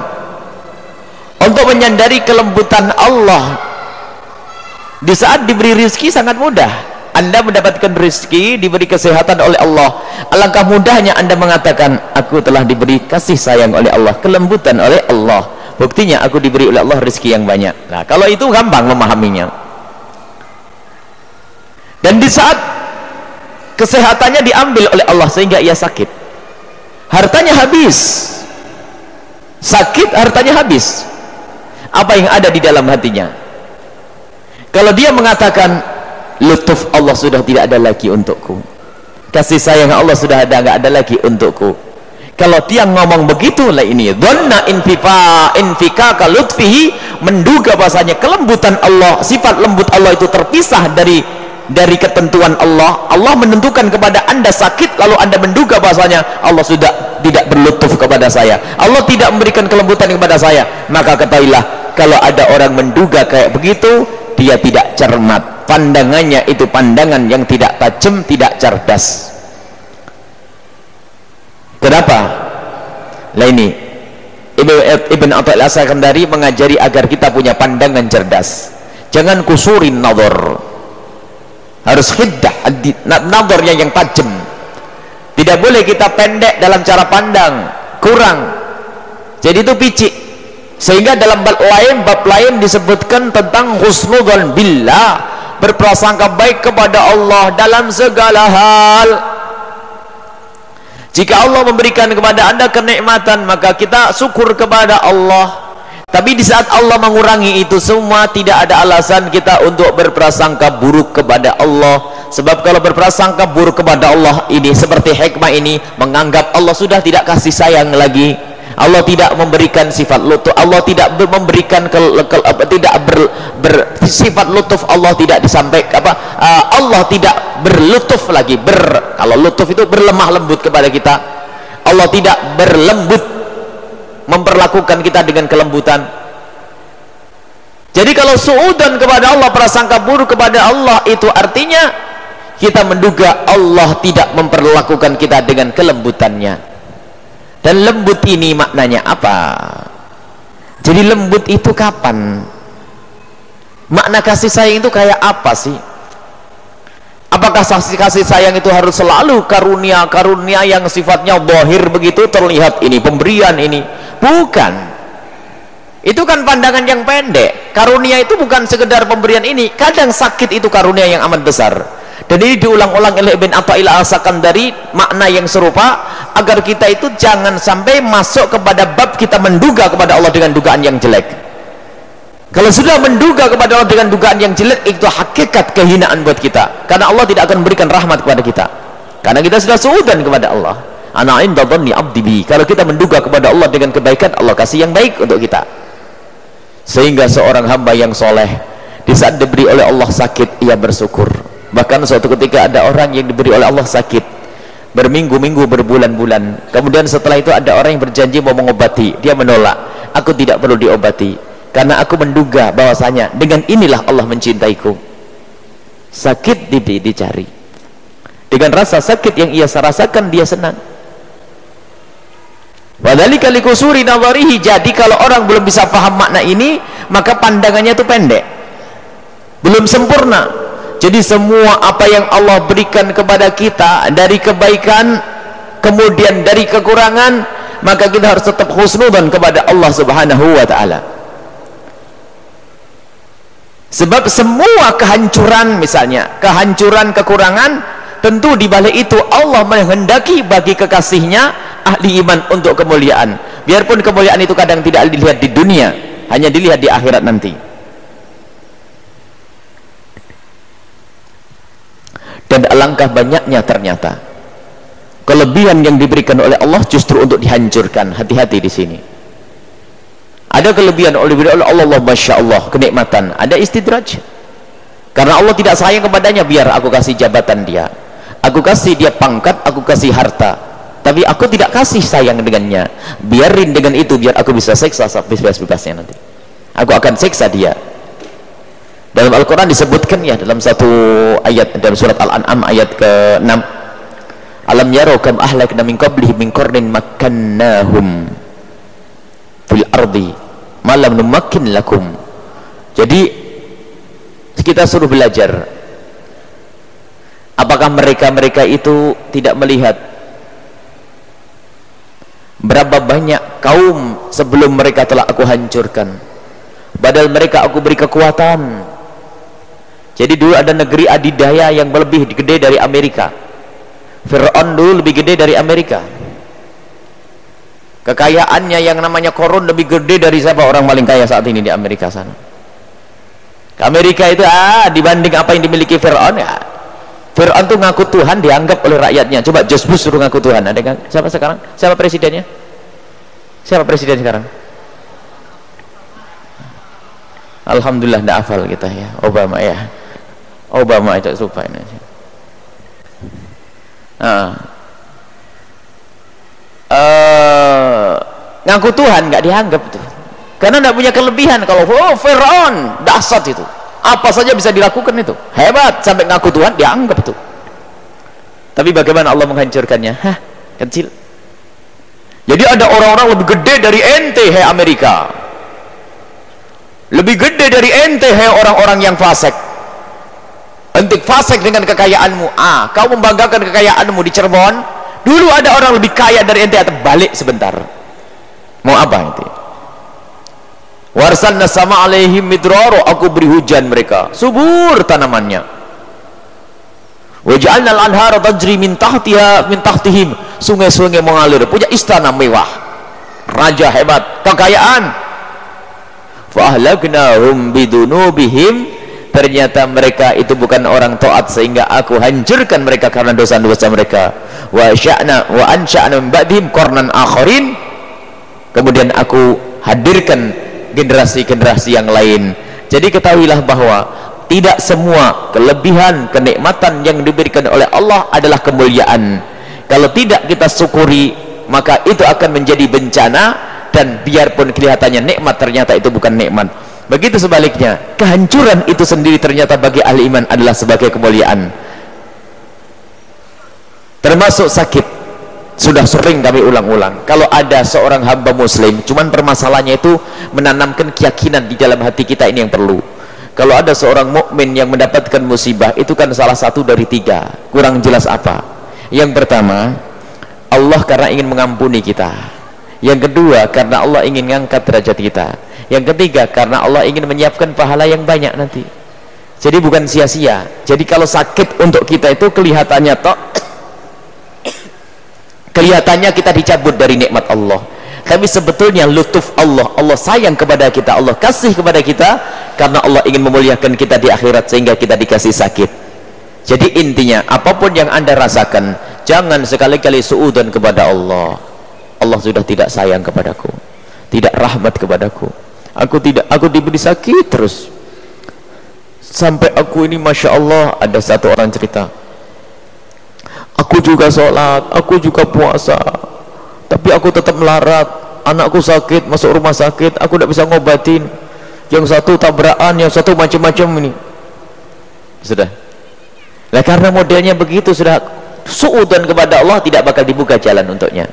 untuk menyadari kelembutan Allah di saat diberi rezeki sangat mudah. Anda mendapatkan rezeki, diberi kesehatan oleh Allah, alangkah mudahnya Anda mengatakan, aku telah diberi kasih sayang oleh Allah, kelembutan oleh Allah, buktinya aku diberi oleh Allah rezeki yang banyak. Nah, kalau itu gampang memahaminya. Dan di saat kesehatannya diambil oleh Allah sehingga ia sakit, hartanya habis, sakit, hartanya habis, apa yang ada di dalam hatinya? Kalau dia mengatakan lutuf Allah sudah tidak ada lagi untukku, kasih sayang Allah sudah nggak ada lagi untukku, kalau dia ngomong begitu lah, ini dhanna infikaka lutfihi, menduga bahasanya kelembutan Allah, sifat lembut Allah itu terpisah dari ketentuan Allah. Allah menentukan kepada Anda sakit, lalu Anda menduga bahasanya Allah sudah tidak berlutuf kepada saya, Allah tidak memberikan kelembutan kepada saya. Maka ketahuilah, kalau ada orang menduga kayak begitu, dia tidak cermat, pandangannya itu pandangan yang tidak tajam, tidak cerdas. Kenapa? Lah ini Ibn Athaillah As-Sakandari mengajari agar kita punya pandangan cerdas, jangan kusurin nadhar, harus hiddah, nadharnya yang tajam. Tidak boleh kita pendek dalam cara pandang, kurang, jadi itu picik. Sehingga dalam bab lain disebutkan tentang husnudzon billah, berprasangka baik kepada Allah dalam segala hal. Jika Allah memberikan kepada Anda kenikmatan, maka kita syukur kepada Allah. Tapi di saat Allah mengurangi itu semua, tidak ada alasan kita untuk berprasangka buruk kepada Allah. Sebab kalau berprasangka buruk kepada Allah ini, seperti hikmah ini, menganggap Allah sudah tidak kasih sayang lagi, Allah tidak memberikan sifat lutuf, Allah tidak memberikan sifat lutuf, Allah tidak disampaikan Allah tidak berlutuf lagi, kalau lutuf itu berlemah lembut kepada kita, Allah tidak berlembut, memperlakukan kita dengan kelembutan. Jadi kalau suudan kepada Allah, prasangka buruk kepada Allah, itu artinya kita menduga Allah tidak memperlakukan kita dengan kelembutannya. Dan lembut ini maknanya apa? Jadi lembut itu kapan? Makna kasih sayang itu kayak apa sih? Apakah kasih sayang itu harus selalu karunia yang sifatnya zahir begitu, terlihat ini pemberian ini? Bukan. Itu kan pandangan yang pendek. Karunia itu bukan sekedar pemberian ini. Kadang sakit itu karunia yang amat besar. Dan ini diulang-ulang oleh Ibn Athaillah Al-Sakandari, makna yang serupa, agar kita itu jangan sampai masuk kepada bab kita menduga kepada Allah dengan dugaan yang jelek. Kalau sudah menduga kepada Allah dengan dugaan yang jelek, itu hakikat kehinaan buat kita, karena Allah tidak akan memberikan rahmat kepada kita, karena kita sudah suudzon kepada Allah. Ana inda dhanni abdi bi. Kalau kita menduga kepada Allah dengan kebaikan, Allah kasih yang baik untuk kita. Sehingga seorang hamba yang soleh, di saat diberi oleh Allah sakit, ia bersyukur. Bahkan suatu ketika ada orang yang diberi oleh Allah sakit berminggu-minggu, berbulan-bulan, kemudian setelah itu ada orang yang berjanji mau mengobati, dia menolak. Aku tidak perlu diobati, karena aku menduga bahwasanya dengan inilah Allah mencintaiku. Sakit dicari, dengan rasa sakit yang ia rasakan dia senang. Wadzalika likusuri nadharihi. Jadi kalau orang belum bisa paham makna ini, maka pandangannya itu pendek, belum sempurna. Jadi semua apa yang Allah berikan kepada kita dari kebaikan, kemudian dari kekurangan, maka kita harus tetap husnudzon kepada Allah Subhanahu wa ta'ala. Sebab semua kehancuran, misalnya kehancuran, kekurangan, tentu di balik itu Allah menghendaki bagi kekasihnya ahli iman untuk kemuliaan. Biarpun kemuliaan itu kadang tidak dilihat di dunia, hanya dilihat di akhirat nanti. Dan alangkah banyaknya ternyata kelebihan yang diberikan oleh Allah justru untuk dihancurkan. Hati-hati di sini. Ada kelebihan oleh Allah, masya Allah, kenikmatan. Ada istidraj, karena Allah tidak sayang kepadanya. Biar aku kasih jabatan dia, aku kasih dia pangkat, aku kasih harta, tapi aku tidak kasih sayang dengannya. Biarin dengan itu, biar aku bisa seksa bebas-bebasnya nanti. Aku akan seksa dia. Dalam Al-Quran disebutkan ya, dalam satu ayat dalam surat Al-An'am ayat ke-6, alam yaro kam ahlakna min qablihim min qarnin makkannahum fil ardi ma lam numakkin lakum. Jadi kita suruh belajar, apakah mereka itu tidak melihat berapa banyak kaum sebelum mereka telah aku hancurkan, padahal mereka aku beri kekuatan. Jadi dulu ada negeri adidaya yang lebih gede dari Amerika. Fir'aun dulu lebih gede dari Amerika. Kekayaannya yang namanya Korun lebih gede dari siapa orang paling kaya saat ini di Amerika sana. Ke Amerika itu dibanding apa yang dimiliki Fir'aun, ya. Fir'aun tuh ngaku Tuhan, dianggap oleh rakyatnya. Coba George Bush suruh ngaku Tuhan, ada kan? Siapa sekarang? Siapa presidennya? Siapa presiden sekarang? Alhamdulillah tidak hafal kita ya. Obama ya. Obama itu lupa ini. Ngaku Tuhan nggak dianggap tuh, karena nggak punya kelebihan. Kalau Fir'aun dahsyat itu, apa saja bisa dilakukan itu, hebat, sampai ngaku Tuhan dianggap tuh. Tapi bagaimana Allah menghancurkannya? Kecil. Jadi ada orang-orang lebih gede dari ente, hai Amerika, lebih gede dari ente, hai orang-orang yang fasik. Ente fasik dengan kekayaanmu, kau membanggakan kekayaanmu di Cirebon. Dulu ada orang lebih kaya dari ente, atau balik sebentar, mau apa itu? Warsalna sama alaihim midraro, aku beri hujan mereka, subur tanamannya. Waj'alna al-anhara tajri min tahtihim, sungai-sungai mengalir, punya istana mewah, raja hebat, kekayaan. Fa ahlaknahum bidunubihim, ternyata mereka itu bukan orang taat, sehingga aku hancurkan mereka karena dosa-dosa mereka. Wa ansha'na min ba'dihim qarnan akharin, kemudian aku hadirkan generasi-generasi yang lain. Jadi ketahuilah bahwa tidak semua kelebihan, kenikmatan yang diberikan oleh Allah adalah kemuliaan. Kalau tidak kita syukuri, maka itu akan menjadi bencana, dan biarpun kelihatannya nikmat, ternyata itu bukan nikmat. Begitu sebaliknya, kehancuran itu sendiri ternyata bagi ahli iman adalah sebagai kemuliaan. Termasuk sakit, sudah sering kami ulang-ulang, kalau ada seorang hamba muslim, cuman permasalahannya itu menanamkan keyakinan di dalam hati kita, ini yang perlu. Kalau ada seorang mukmin yang mendapatkan musibah, itu kan salah satu dari 3. Kurang jelas apa? Yang pertama, Allah karena ingin mengampuni kita. Yang kedua, karena Allah ingin mengangkat derajat kita. Yang ketiga, karena Allah ingin menyiapkan pahala yang banyak nanti. Jadi bukan sia-sia. Jadi kalau sakit untuk kita itu kelihatannya kelihatannya kita dicabut dari nikmat Allah. Tapi sebetulnya lutuf Allah, Allah sayang kepada kita, Allah kasih kepada kita, karena Allah ingin memuliakan kita di akhirat sehingga kita dikasih sakit. Jadi intinya, apapun yang Anda rasakan, jangan sekali-kali suudzon kepada Allah. Allah sudah tidak sayang kepadaku, tidak rahmat kepadaku. Aku diberi sakit terus. Sampai aku ini, Masya Allah, ada satu orang cerita, aku juga sholat, aku juga puasa, tapi aku tetap melarat. Anakku sakit, masuk rumah sakit, aku tidak bisa ngobatin. Yang satu tabrakan, yang satu macam-macam ini. Sudah. Nah, karena modelnya begitu, sudah suudzon kepada Allah, tidak bakal dibuka jalan untuknya.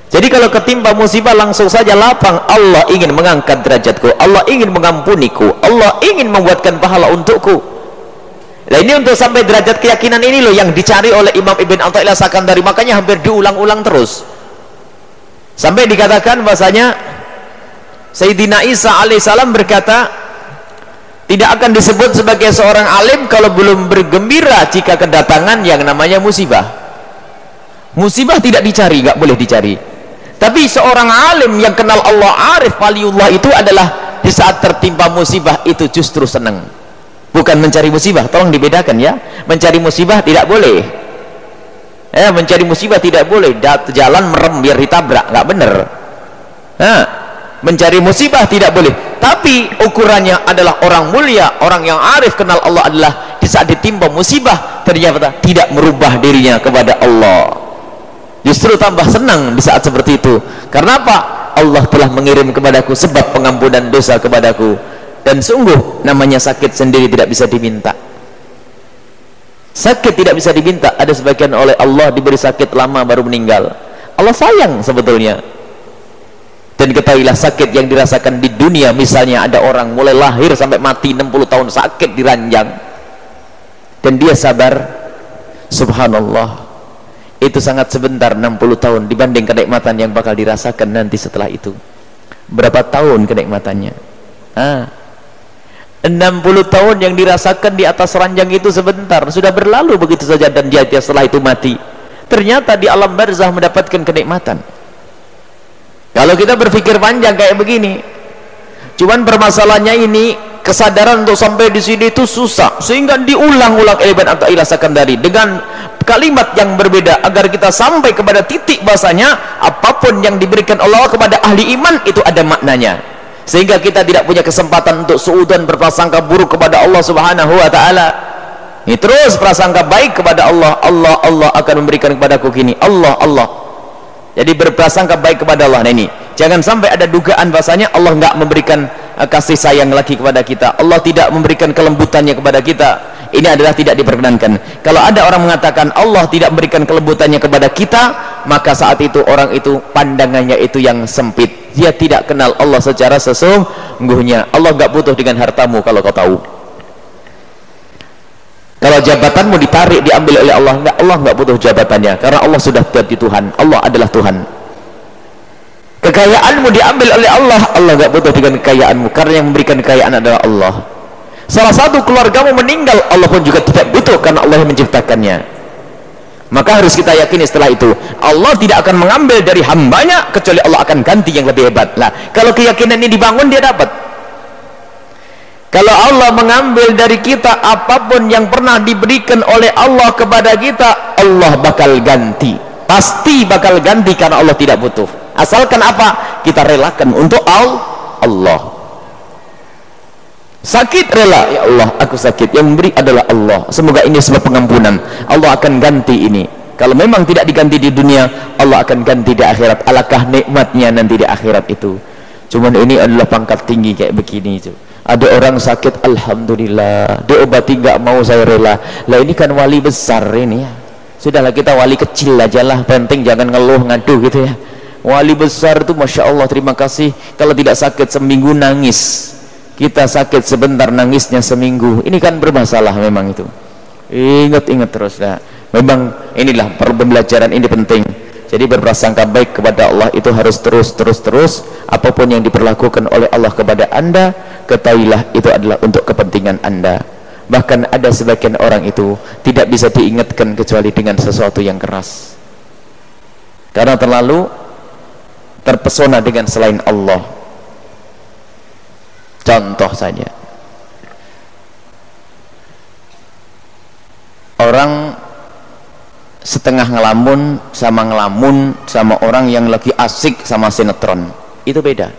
Jadi kalau ketimpa musibah, langsung saja lapang. Allah ingin mengangkat derajatku, Allah ingin mengampuniku, Allah ingin membuatkan pahala untukku. Nah, ini untuk sampai derajat keyakinan ini loh yang dicari oleh Imam Ibn Athaillah Sakandari. Makanya hampir diulang-ulang terus, sampai dikatakan bahasanya Sayyidina Isa alaihissalam berkata, tidak akan disebut sebagai seorang alim kalau belum bergembira jika kedatangan yang namanya musibah. Musibah tidak dicari, nggak boleh dicari. Tapi seorang alim yang kenal Allah, arif waliullah, itu adalah di saat tertimpa musibah itu justru senang. Bukan mencari musibah, tolong dibedakan ya. Mencari musibah tidak boleh. Mencari musibah tidak boleh. Jalan merem biar ditabrak, nggak bener. Mencari musibah tidak boleh. Tapi ukurannya adalah orang mulia, orang yang arif kenal Allah adalah di saat ditimpa musibah ternyata tidak merubah dirinya kepada Allah, justru tambah senang di saat seperti itu. Karena apa? Allah telah mengirim kepadaku sebab pengampunan dosa kepadaku. Dan sungguh namanya sakit sendiri tidak bisa diminta. Sakit tidak bisa diminta. Ada sebagian oleh Allah diberi sakit lama baru meninggal. Allah sayang sebetulnya. Dan ketahuilah, sakit yang dirasakan di dunia, misalnya ada orang mulai lahir sampai mati 60 tahun sakit di ranjang, dan dia sabar, subhanallah, itu sangat sebentar 60 tahun dibanding kenikmatan yang bakal dirasakan nanti setelah itu. Berapa tahun kenikmatannya? 60 tahun yang dirasakan di atas ranjang itu sebentar, sudah berlalu begitu saja, dan dia setelah itu mati. Ternyata di alam barzah mendapatkan kenikmatan. Kalau kita berpikir panjang kayak begini, cuman permasalahannya ini kesadaran untuk sampai di sini itu susah, sehingga diulang-ulang oleh Ibn Athaillah Sakandari dengan kalimat yang berbeda agar kita sampai kepada titik bahasanya apapun yang diberikan Allah kepada ahli iman itu ada maknanya, sehingga kita tidak punya kesempatan untuk suudzon, berprasangka buruk kepada Allah Subhanahu wa taala. Ini terus prasangka baik kepada Allah. Allah akan memberikan kepadaku gini, Allah. Jadi berprasangka baik kepada Allah. Nah, ini jangan sampai ada dugaan bahasanya Allah nggak memberikan kasih sayang lagi kepada kita, Allah tidak memberikan kelembutannya kepada kita. Ini adalah tidak diperkenankan. Kalau ada orang mengatakan Allah tidak memberikan kelembutannya kepada kita, maka saat itu orang itu pandangannya itu yang sempit. Dia tidak kenal Allah secara sesungguhnya. Allah nggak butuh dengan hartamu kalau kau tahu. Kalau jabatanmu ditarik, diambil oleh Allah, Allah nggak butuh jabatannya, karena Allah sudah jadi Tuhan. Allah adalah Tuhan. Kekayaanmu diambil oleh Allah, Allah nggak butuh dengan kekayaanmu, karena yang memberikan kekayaan adalah Allah. Salah satu keluargamu meninggal, Allah pun juga tidak butuh, karena Allah yang menciptakannya. Maka harus kita yakini setelah itu Allah tidak akan mengambil dari hambanya kecuali Allah akan ganti yang lebih hebat. Nah, kalau keyakinan ini dibangun, dia dapat. Kalau Allah mengambil dari kita apapun yang pernah diberikan oleh Allah kepada kita, Allah bakal ganti, pasti bakal ganti, karena Allah tidak butuh. Asalkan apa? Kita relakan untuk Allah. Sakit rela, ya Allah aku sakit, yang memberi adalah Allah, semoga ini sebab pengampunan, Allah akan ganti ini. Kalau memang tidak diganti di dunia, Allah akan ganti di akhirat. Alangkah nikmatnya nanti di akhirat itu. Cuman ini adalah pangkat tinggi kayak begini itu. Ada orang sakit, alhamdulillah, diobati nggak mau, saya rela. Lah ini kan wali besar ini ya. Sudahlah kita wali kecil aja lah, penting jangan ngeluh ngadu gitu ya. Wali besar itu Masya Allah, terima kasih. Kalau tidak sakit seminggu nangis, kita sakit sebentar nangisnya seminggu, ini kan bermasalah memang itu. Ingat-ingat terus. Nah, memang inilah pembelajaran ini penting. Jadi berprasangka baik kepada Allah itu harus terus. Apapun yang diperlakukan oleh Allah kepada Anda, ketahuilah itu adalah untuk kepentingan Anda. Bahkan ada sebagian orang itu tidak bisa diingatkan kecuali dengan sesuatu yang keras, karena terlalu terpesona dengan selain Allah. Contoh saja, orang setengah ngelamun sama orang yang lagi asik sama sinetron, itu beda.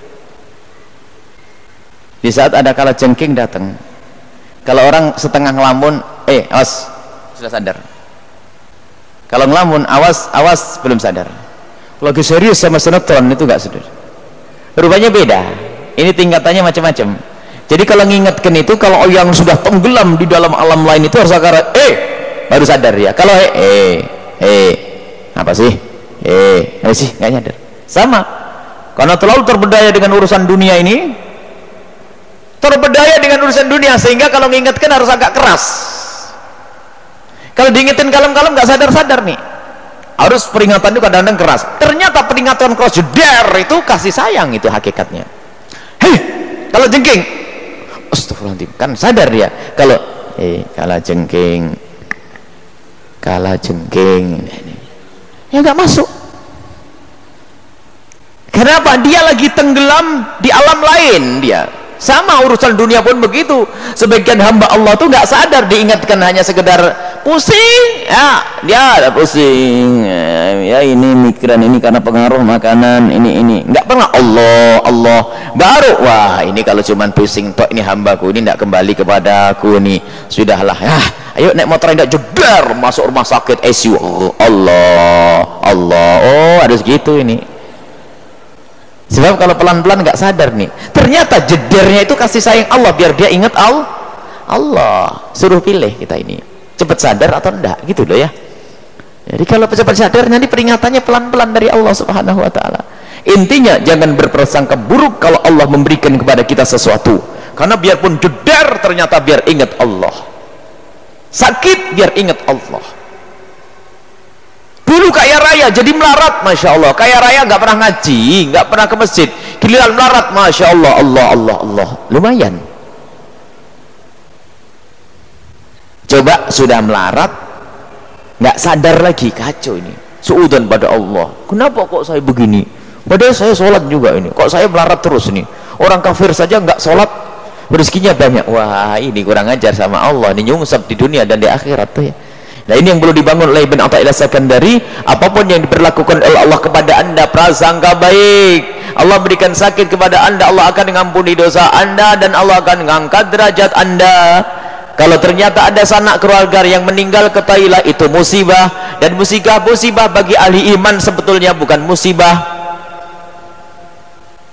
Di saat ada kalajengking datang, kalau orang setengah ngelamun, awas, sudah sadar. Kalau ngelamun, awas, belum sadar. Lagi serius sama sinetron, itu nggak sadar. Rupanya beda. Ini tingkatannya macam-macam. Jadi kalau ngingetkan itu, kalau yang sudah tenggelam di dalam alam lain itu harus agar baru sadar ya. Kalau apa sih? Apa sih? Nggak nyadar. Sama. Karena terlalu terberdaya dengan urusan dunia ini, sehingga kalau mengingatkan harus agak keras. Kalau diingetin kalem-kalem nggak sadar-sadar nih, harus peringatan itu kadang-kadang keras. Ternyata peringatan keras jedar itu kasih sayang, itu hakikatnya. Hei, kalau jengking, astagfirullahaladzim, kan sadar dia. Kalau kalah jengking ya nggak masuk. Kenapa? Dia lagi tenggelam di alam lain. Dia sama urusan dunia pun begitu. Sebagian hamba Allah tuh nggak sadar, diingatkan hanya sekedar pusing, ya dia ada pusing, ya ini mikiran ini karena pengaruh makanan ini nggak pernah Allah baru, wah ini kalau cuman pusing toh ini hambaku ini nggak kembali kepadaku nih, sudahlah ya, ayo naik motor tidak jedar masuk rumah sakit ICU, Allah harus gitu ini. Sebab kalau pelan-pelan nggak sadar nih, ternyata jedernya itu kasih sayang Allah, biar dia ingat Allah. Suruh pilih kita ini, cepat sadar atau enggak, gitu loh ya. Jadi kalau cepat sadar, nanti peringatannya pelan-pelan dari Allah Subhanahu Wa Taala. Intinya jangan berprasangka buruk kalau Allah memberikan kepada kita sesuatu, karena biarpun jedar ternyata biar ingat Allah. Sakit biar ingat Allah. Dulu kaya raya jadi melarat, masya Allah. Kaya raya nggak pernah ngaji, nggak pernah ke masjid, giliran melarat, masya Allah, Allah, lumayan. Coba sudah melarat, nggak sadar lagi, kacau ini. Suudzon pada Allah. Kenapa kok saya begini? Padahal saya sholat juga ini. Kok saya melarat terus ini? Orang kafir saja nggak sholat, rezekinya banyak. Wah, ini kurang ajar sama Allah. Ini nyungsep di dunia dan di akhirat tuh ya. Nah ini yang perlu dibangun oleh Ibn Athaillah Sakandari. Apapun yang diberlakukan oleh Allah kepada anda, prasangka baik. Allah berikan sakit kepada anda, Allah akan mengampuni dosa anda dan Allah akan mengangkat derajat anda. Kalau ternyata ada sanak keluarga yang meninggal, ketahuilah itu musibah, dan musibah bagi ahli iman sebetulnya bukan musibah.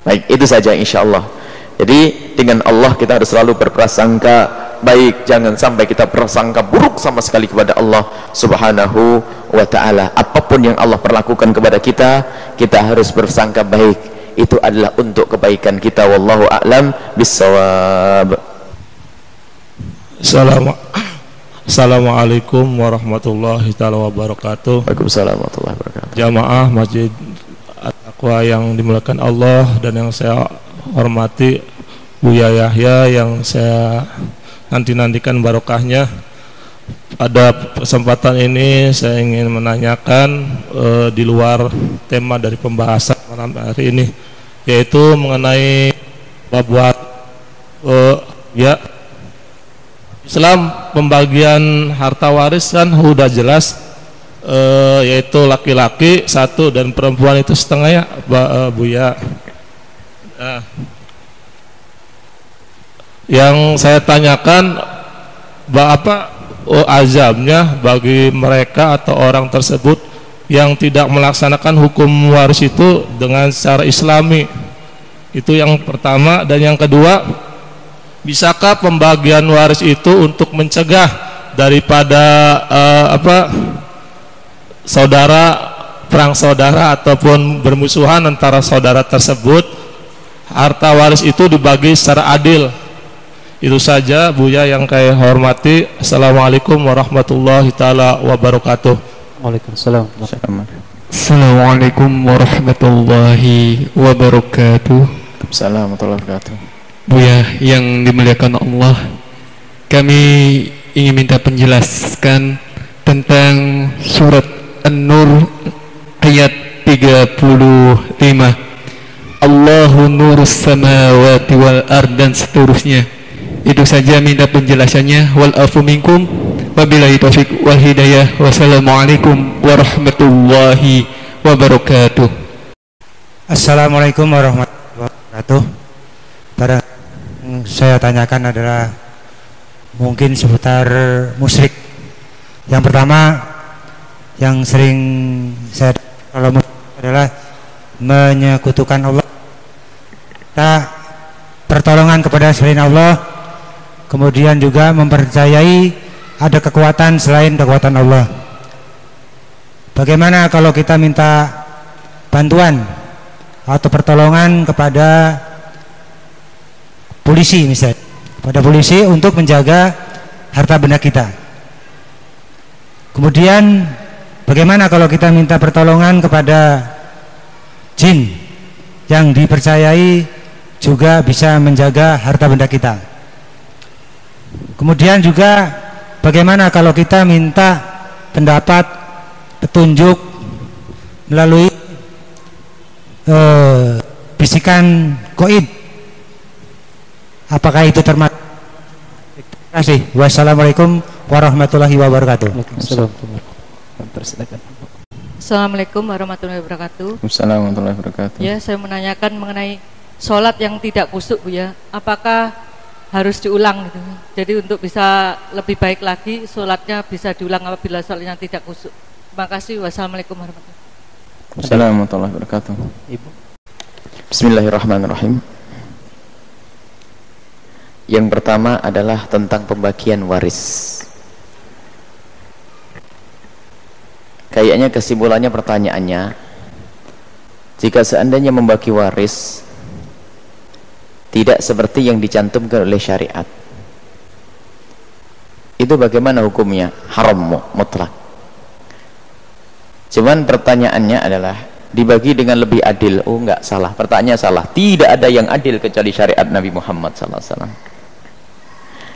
Baik, itu saja insyaallah. Jadi dengan Allah kita harus selalu berprasangka baik, jangan sampai kita prasangka buruk sama sekali kepada Allah Subhanahu wa Ta'ala. Apapun yang Allah perlakukan kepada kita, kita harus bersangka baik, itu adalah untuk kebaikan kita. Wallahu a'lam bissawab. Assalamualaikum warahmatullahi taala wabarakatuh. Waalaikumsalam warahmatullahi wabarakatuh. Jamaah Masjid At-Taqwa yang dimuliakan Allah dan yang saya hormati, Buya Yahya yang saya nantikan barokahnya. Pada kesempatan ini saya ingin menanyakan di luar tema dari pembahasan malam hari ini, yaitu mengenai bab ya Islam pembagian harta waris kan sudah jelas, yaitu laki-laki satu dan perempuan itu setengah ya Buya. Nah, yang saya tanyakan apa azabnya bagi mereka atau orang tersebut yang tidak melaksanakan hukum waris itu dengan secara islami. Itu yang pertama. Dan yang kedua, bisakah pembagian waris itu untuk mencegah daripada perang saudara ataupun bermusuhan antara saudara tersebut, harta waris itu dibagi secara adil Itu saja Buya yang saya hormati. Assalamualaikum warahmatullahi taala wabarakatuh. Waalaikumsalam. Assalamualaikum warahmatullahi wabarakatuh. Assalamualaikum warahmatullahi wabarakatuh. Buya yang dimuliakan Allah, kami ingin minta penjelaskan tentang surat An-Nur ayat 35. Allahu nurus samawati wal ard dan seterusnya. Itu saja minta penjelasannya. Wal afu minkum wabillahi taufiq wal hidayah. Wassalamualaikum warahmatullahi wabarakatuh. Assalamualaikum warahmatullahi wabarakatuh. Pada saya tanyakan adalah mungkin seputar musyrik. Yang pertama yang sering saya kalau adalah menyekutukan Allah, kita pertolongan kepada selain Allah, kemudian juga mempercayai ada kekuatan selain kekuatan Allah. Bagaimana kalau kita minta bantuan atau pertolongan kepada polisi misalnya, pada polisi untuk menjaga harta benda kita? Kemudian bagaimana kalau kita minta pertolongan kepada jin yang dipercayai juga bisa menjaga harta benda kita? Kemudian juga bagaimana kalau kita minta pendapat, petunjuk melalui bisikan gaib? Apakah itu termasuk? Terima kasih. Wassalamualaikum warahmatullahi wabarakatuh. Assalamualaikum warahmatullahi wabarakatuh. Assalamualaikum warahmatullahi wabarakatuh. Ya, saya menanyakan mengenai sholat yang tidak khusyuk, Bu ya. Apakah harus diulang gitu? Jadi untuk bisa lebih baik lagi sholatnya bisa diulang apabila sholatnya tidak khusyuk. Terima kasih. Wassalamualaikum warahmatullahi wabarakatuh. Assalamualaikum warahmatullahi wabarakatuh. Ibu. Bismillahirrahmanirrahim. Yang pertama adalah tentang pembagian waris. Kayaknya kesimpulannya pertanyaannya, jika seandainya membagi waris tidak seperti yang dicantumkan oleh syariat, itu bagaimana hukumnya? Haram mutlak. Cuman pertanyaannya adalah dibagi dengan lebih adil. Oh, enggak, salah, pertanyaannya salah. Tidak ada yang adil kecuali syariat Nabi Muhammad SAW.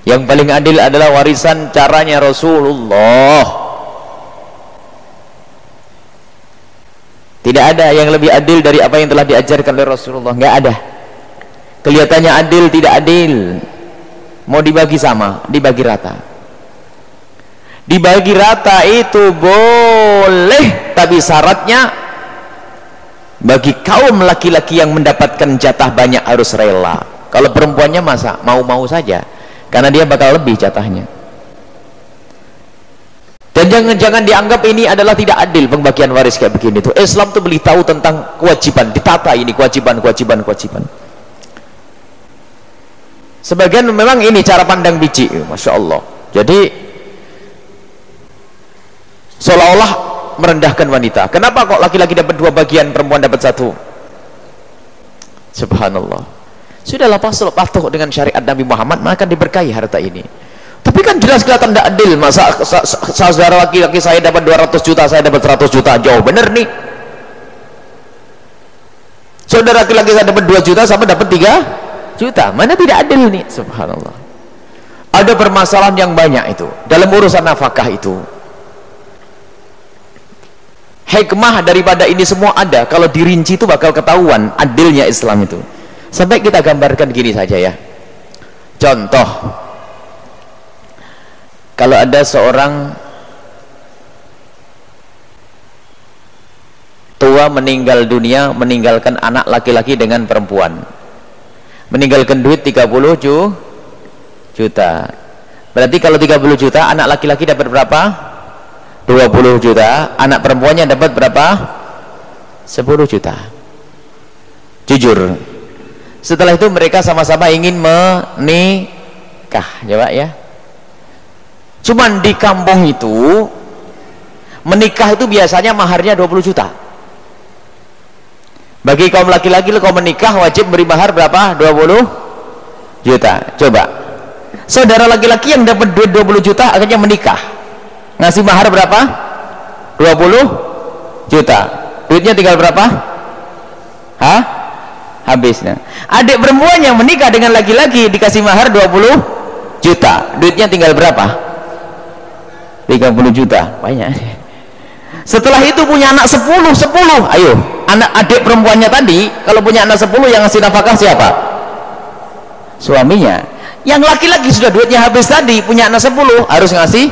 Yang paling adil adalah warisan caranya Rasulullah. Tidak ada yang lebih adil dari apa yang telah diajarkan oleh Rasulullah. Enggak ada. Kelihatannya adil, tidak adil. Mau dibagi sama, dibagi rata. Dibagi rata itu boleh, tapi syaratnya bagi kaum laki-laki yang mendapatkan jatah banyak harus rela. Kalau perempuannya masa mau-mau saja, karena dia bakal lebih jatahnya. Dan jangan dianggap ini adalah tidak adil pembagian waris kayak begini tuh. Islam tuh beritahu tentang kewajiban, ditata ini kewajiban. Sebagian memang ini cara pandang biji, masya Allah. Jadi seolah-olah merendahkan wanita. Kenapa kok laki-laki dapat 2 bagian, perempuan dapat 1? Subhanallah. Sudahlah patuh dengan syariat Nabi Muhammad, maka diberkahi harta ini. Tapi kan jelas kelihatan tidak adil. Masa saudara laki-laki saya dapat 200 juta, saya dapat 100 juta, jauh bener nih. Saudara laki-laki saya dapat 2 juta sama dapat 3 juta, mana tidak adil nih? Subhanallah. Ada permasalahan yang banyak itu dalam urusan nafkah itu. Hikmah daripada ini semua ada, kalau dirinci itu bakal ketahuan adilnya Islam itu. Sampai kita gambarkan gini saja ya. Contoh, kalau ada seorang tua meninggal dunia, meninggalkan anak laki-laki dengan perempuan, meninggalkan duit 30 juta. Berarti kalau 30 juta, anak laki-laki dapat berapa? 20 juta. Anak perempuannya dapat berapa? 10 juta. Jujur, setelah itu mereka sama-sama ingin menikah, coba ya. Cuman di kampung itu menikah itu biasanya maharnya 20 juta. Bagi kaum laki-laki, kalau menikah wajib beri mahar berapa? 20 juta. Coba Saudara laki-laki yang dapat duit 20 juta akhirnya menikah, ngasih mahar berapa? 20 juta. Duitnya tinggal berapa? Habisnya. Adik perempuan yang menikah dengan laki-laki dikasih mahar 20 juta, duitnya tinggal berapa? 30 juta. Banyak. Setelah itu punya anak 10. Ayo, anak adik perempuannya tadi kalau punya anak 10 yang ngasih nafkah siapa? Suaminya. Yang laki-laki sudah duitnya habis tadi, punya anak 10, harus ngasih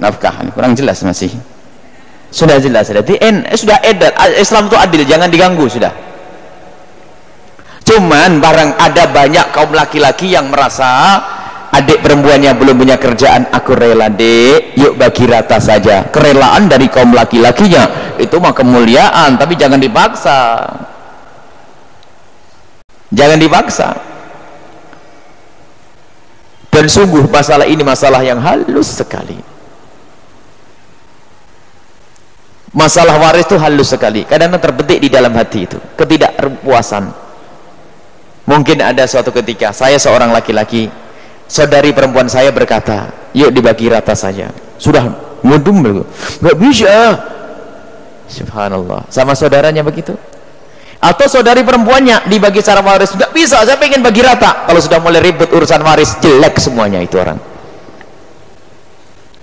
nafkah. Kurang jelas masih. Sudah jelas, sudah edar. Islam itu adil, jangan diganggu sudah. Cuman barang ada banyak kaum laki-laki yang merasa adik perempuannya belum punya kerjaan, aku rela dek, yuk bagi rata saja. Kerelaan dari kaum laki-lakinya itu mah kemuliaan, tapi jangan dipaksa. Jangan dipaksa. Dan sungguh masalah ini masalah yang halus sekali. Masalah waris itu halus sekali, kadang-kadang terbetik di dalam hati itu ketidakpuasan. Mungkin ada suatu ketika saya seorang laki-laki, saudari perempuan saya berkata, yuk dibagi rata saja. Sudah ngudum, nggak bisa. Subhanallah. Sama saudaranya begitu. Atau saudari perempuannya dibagi secara waris, nggak bisa, saya pengen bagi rata. Kalau sudah mulai ribut urusan waris, jelek semuanya itu orang.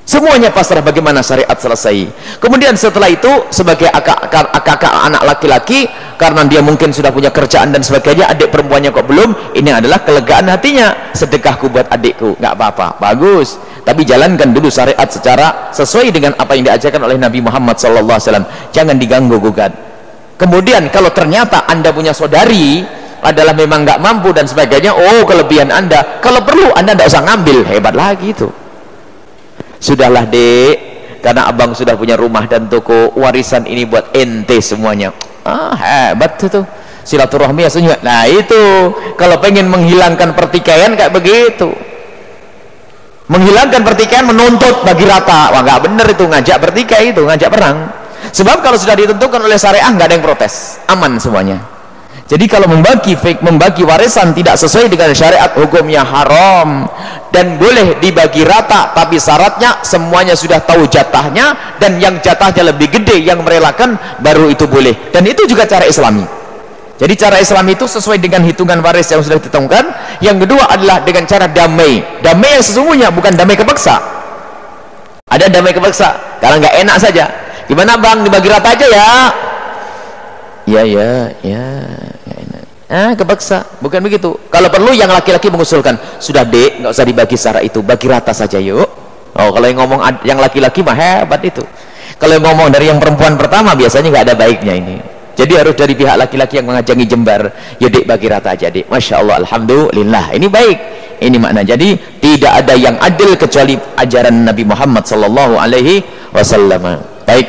Semuanya pasrah bagaimana syariat selesai. Kemudian setelah itu sebagai kakak anak laki-laki, karena dia mungkin sudah punya kerjaan dan sebagainya, adik perempuannya kok belum, ini adalah kelegaan hatinya. Sedekahku buat adikku, nggak apa-apa, bagus. Tapi jalankan dulu syariat secara sesuai dengan apa yang diajarkan oleh Nabi Muhammad SAW. Jangan diganggu gugat. Kemudian kalau ternyata Anda punya saudari adalah memang nggak mampu dan sebagainya, oh kelebihan Anda, kalau perlu Anda nggak usah ngambil, hebat lagi itu. Sudahlah dek, karena abang sudah punya rumah dan toko, warisan ini buat ente semuanya. Hebat itu silaturahmi aslinya. Nah itu kalau pengen menghilangkan pertikaian kayak begitu, menghilangkan pertikaian, menuntut bagi rata, wah nggak bener itu, ngajak bertikai itu, ngajak perang. Sebab kalau sudah ditentukan oleh syariah nggak ada yang protes, aman semuanya. Jadi kalau membagi warisan tidak sesuai dengan syariat, hukumnya haram. Dan boleh dibagi rata, tapi syaratnya semuanya sudah tahu jatahnya, dan yang jatahnya lebih gede yang merelakan baru itu boleh. Dan itu juga cara Islami. Jadi cara Islam itu sesuai dengan hitungan waris yang sudah ditentukan. Yang kedua adalah dengan cara damai. Damai yang sesungguhnya, bukan damai kepaksa. Ada damai kepaksa karena nggak enak saja. Gimana bang, dibagi rata aja ya? Ya enak. Kepaksa, bukan begitu. Kalau perlu yang laki-laki mengusulkan, sudah dek, nggak usah dibagi secara itu, bagi rata saja yuk. Oh, kalau yang ngomong yang laki-laki mah hebat itu. Kalau yang ngomong dari yang perempuan pertama biasanya nggak ada baiknya ini. Jadi harus dari pihak laki-laki yang mengajangi jembar, ya dek bagi rata aja dek. Masya Allah, alhamdulillah, ini baik. Ini makna. Jadi tidak ada yang adil kecuali ajaran Nabi Muhammad sallallahu alaihi wasallam. Baik.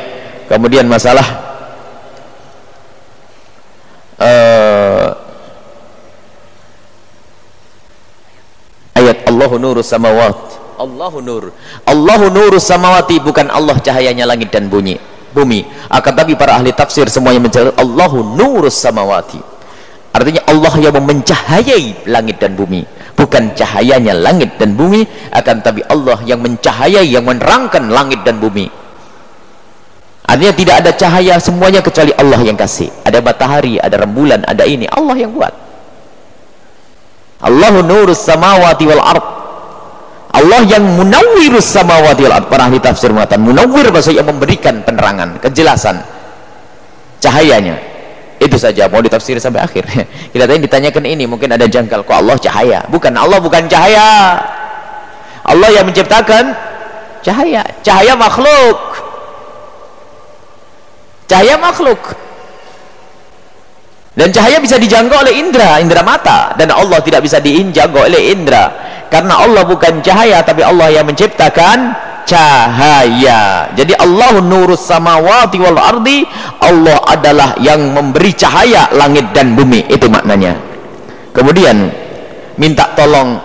Kemudian masalah ayat Allahu nurus samawati. Allahu nurus samawati, bukan Allah cahayanya langit dan bumi. Akan tapi para ahli tafsir semuanya menjelaskan Allahu nurus samawati. Artinya Allah yang mencahayai langit dan bumi, bukan cahayanya langit dan bumi, akan tapi Allah yang mencahayai, yang menerangkan langit dan bumi. Artinya tidak ada cahaya semuanya kecuali Allah yang kasih. Ada matahari, ada rembulan, ada ini, Allah yang buat. Allahu nurus samawati wal ard. Allah yang munawwirus samawati wal ard. Para ahli tafsir mengatakan munawwir maksudnya yang memberikan penerangan, kejelasan, cahayanya. Itu saja, mau ditafsir sampai akhir. Kita tadi ditanyakan ini, mungkin ada jangkal, kok Allah cahaya? Bukan, Allah bukan cahaya. Allah yang menciptakan cahaya. Cahaya makhluk. Cahaya makhluk. Dan cahaya bisa dijangkau oleh indera mata, dan Allah tidak bisa dijangkau oleh indera, karena Allah bukan cahaya, tapi Allah yang menciptakan cahaya. Jadi Allahu nurus samawati wal ardi, Allah adalah yang memberi cahaya langit dan bumi, itu maknanya. Kemudian minta tolong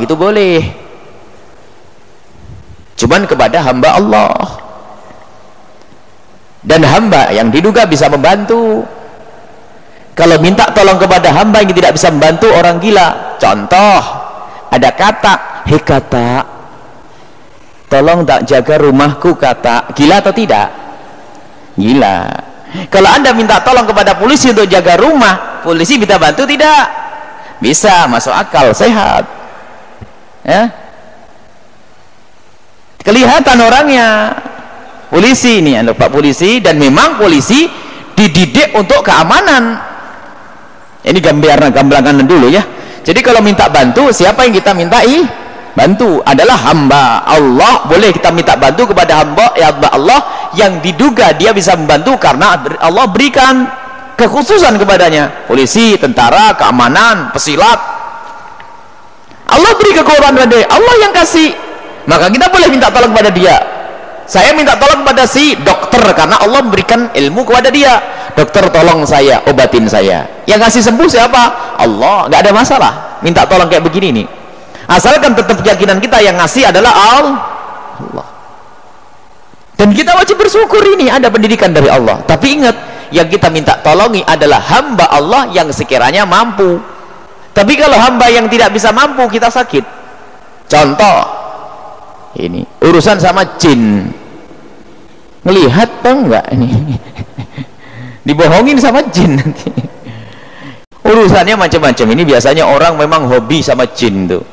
itu boleh, cuman kepada hamba Allah, dan hamba yang diduga bisa membantu. Kalau minta tolong kepada hamba yang tidak bisa membantu, orang gila. Contoh, Ada kata, hei kata, tolong tak jaga rumahku kata. Gila atau tidak? Gila. Kalau Anda minta tolong kepada polisi untuk jaga rumah, polisi bisa bantu tidak? Bisa, masuk akal, sehat. Ya, kelihatan orangnya. Polisi ini, Pak polisi, dan memang polisi dididik untuk keamanan. Ini gambaran dulu ya. Jadi kalau minta bantu, siapa yang kita mintai bantu? Adalah hamba Allah. Boleh kita minta bantu kepada hamba ya Allah yang diduga dia bisa membantu karena Allah berikan kekhususan kepadanya. Polisi, tentara, keamanan, pesilat, Allah beri kekuatan pada dia, Allah yang kasih, maka kita boleh minta tolong kepada dia. Saya minta tolong kepada si dokter karena Allah memberikan ilmu kepada dia. Dokter, tolong saya, obatin saya. Yang kasih sembuh siapa? Allah. Nggak ada masalah minta tolong kayak begini nih, asalkan tetap keyakinan kita yang ngasih adalah Allah. Dan kita wajib bersyukur ini ada pendidikan dari Allah. Tapi ingat, yang kita minta tolongi adalah hamba Allah yang sekiranya mampu. Tapi kalau hamba yang tidak bisa mampu, kita sakit. Contoh ini urusan sama jin, ngelihat apa enggak ini dibohongin sama jin nanti. Urusannya macam-macam. Ini biasanya orang memang hobi sama jin tuh.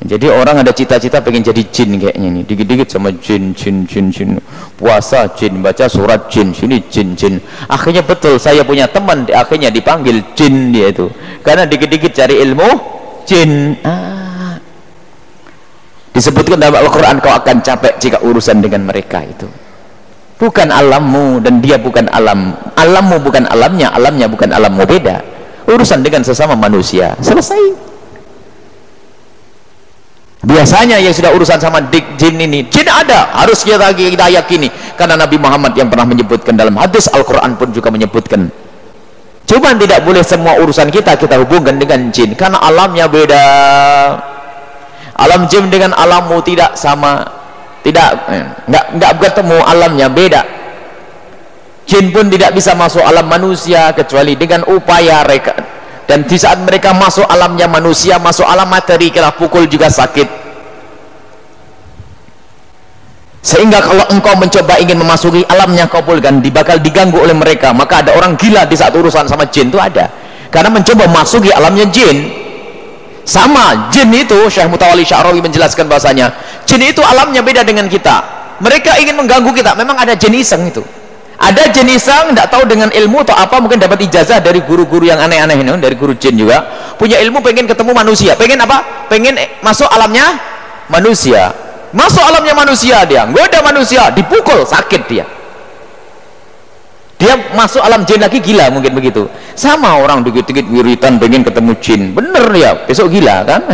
Jadi orang ada cita-cita pengen jadi jin kayaknya nih, dikit-dikit sama jin, puasa jin, baca surat jin, sini jin. Akhirnya betul, saya punya teman akhirnya dipanggil jin dia itu, karena dikit-dikit cari ilmu jin. Disebutkan dalam Al-Quran, kau akan capek jika urusan dengan mereka itu. Bukan alammu dan dia bukan alammu bukan alamnya, alamnya bukan alammu, beda. Urusan dengan sesama manusia, selesai. Biasanya yang sudah urusan sama jin ini, jin ada, harus kita yakini, karena Nabi Muhammad yang pernah menyebutkan dalam hadis, Al-Quran pun juga menyebutkan. Cuman tidak boleh semua urusan kita hubungkan dengan jin, karena alamnya beda. Alam jin dengan alammu tidak sama, nggak bertemu, alamnya beda. Jin pun tidak bisa masuk alam manusia kecuali dengan upaya mereka. Dan di saat mereka masuk alamnya manusia, masuk alam materi, kena pukul juga sakit. Sehingga kalau engkau mencoba ingin memasuki alamnya kabulkan, bakal diganggu oleh mereka. Maka ada orang gila di saat urusan sama jin itu ada, karena mencoba masuki alamnya jin. Sama jin itu, Syekh Mutawalli Sya'rawi menjelaskan bahasanya, jin itu alamnya beda dengan kita. Mereka ingin mengganggu kita. Memang ada jin iseng itu. Ada jin iseng, tidak tahu dengan ilmu atau apa, mungkin dapat ijazah dari guru-guru yang aneh-aneh ini, dari guru jin juga, punya ilmu, pengen ketemu manusia, pengen apa? Pengen masuk alamnya manusia. Masuk alamnya manusia, dia goda manusia, dipukul, sakit dia. Dia masuk alam jin lagi, gila mungkin begitu. Sama orang dikit-dikit wiritan pengen ketemu jin, bener ya, besok gila kan.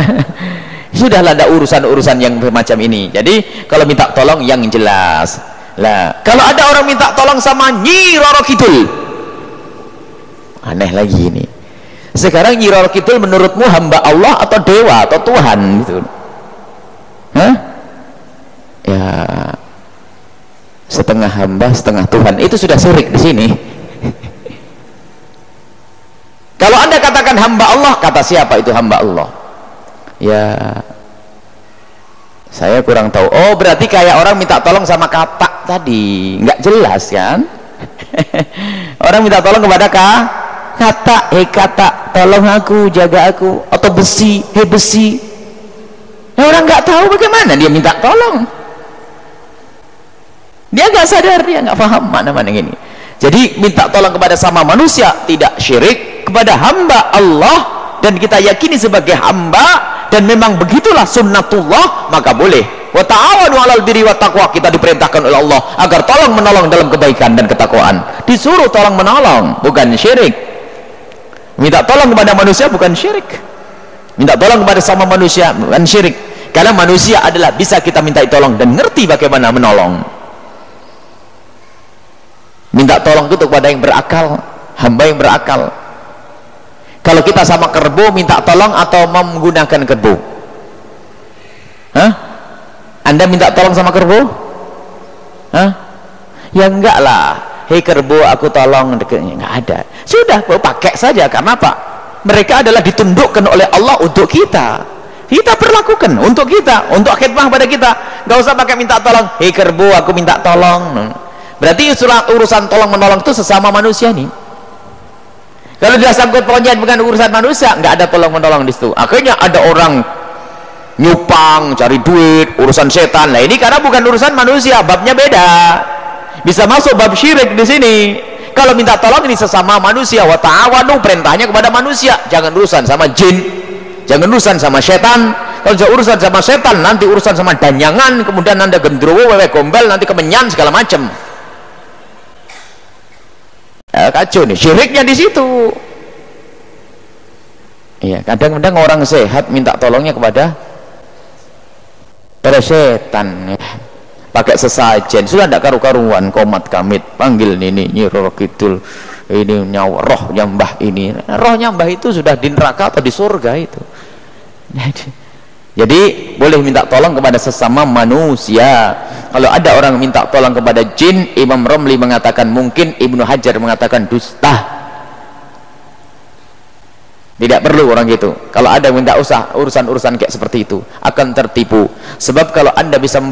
Sudahlah, ada urusan-urusan yang macam ini. Jadi kalau minta tolong yang jelas lah. Kalau ada orang minta tolong sama Nyi Roro Kidul, aneh lagi ini. Sekarang Nyi Roro Kidul menurutmu hamba Allah atau dewa atau Tuhan gitu? Hah? Ya, setengah hamba setengah Tuhan, itu sudah syirik di sini. Kalau Anda katakan hamba Allah, kata siapa itu hamba Allah? Ya, saya kurang tahu. Oh, berarti kayak orang minta tolong sama katak tadi, nggak jelas kan? Orang minta tolong kepada katak, hei katak, tolong aku, jaga aku. Atau besi, hei besi. Nah, orang nggak tahu bagaimana dia minta tolong. Dia nggak sadar, dia nggak paham mana-mana ini. Jadi minta tolong kepada sama manusia tidak syirik, kepada hamba Allah dan kita yakini sebagai hamba, dan memang begitulah sunnatullah, maka boleh. Wa ta'awanu 'alal birri wat taqwa, kita diperintahkan oleh Allah agar tolong menolong dalam kebaikan dan ketakwaan. Disuruh tolong menolong, bukan syirik. Minta tolong kepada manusia bukan syirik. Minta tolong kepada sama manusia bukan syirik. Karena manusia adalah bisa kita minta tolong dan ngerti bagaimana menolong. Minta tolong itu kepada yang berakal, hamba yang berakal. Kalau kita sama kerbau minta tolong atau menggunakan kerbau? Hah? Anda minta tolong sama kerbau? Hah? Ya enggak lah. Hei kerbau, aku tolong, dekatnya enggak ada. Sudah, pakai saja. Karena apa? Mereka adalah ditundukkan oleh Allah untuk kita. kita perlakukan untuk kita, untuk khidmah pada kita. Gak usah pakai minta tolong, hei kerbo aku minta tolong. Berarti urusan tolong menolong itu sesama manusia nih. Kalau dia sangkut pautnya bukan urusan manusia, nggak ada tolong menolong di situ. Akhirnya ada orang nyupang cari duit, urusan setan. Nah ini karena bukan urusan manusia, babnya beda. Bisa masuk bab syirik di sini. Kalau minta tolong ini sesama manusia, wa ta'awanu, perintahnya kepada manusia, jangan urusan sama jin, jangan urusan sama setan. Kalau sudah urusan sama setan, nanti urusan sama danyangan, kemudian anda gendruwo, wewe gombel, nanti kemenyan segala macam. Ya, kacau nih, syiriknya di situ. Iya, kadang-kadang orang sehat minta tolongnya kepada setan, ya. Pakai sesajen, sudah tidak karu-karuan, komat kamit, panggil ini Nyi Roro Kidul, ini nyawa roh nyambah ini, roh nyambah itu sudah di neraka atau di surga itu. Jadi boleh minta tolong kepada sesama manusia. Kalau ada orang minta tolong kepada jin, Imam Romli mengatakan mungkin, Ibnu Hajar mengatakan dusta. Tidak perlu orang gitu. Kalau ada minta usah urusan-urusan kayak seperti itu akan tertipu. Sebab kalau anda bisa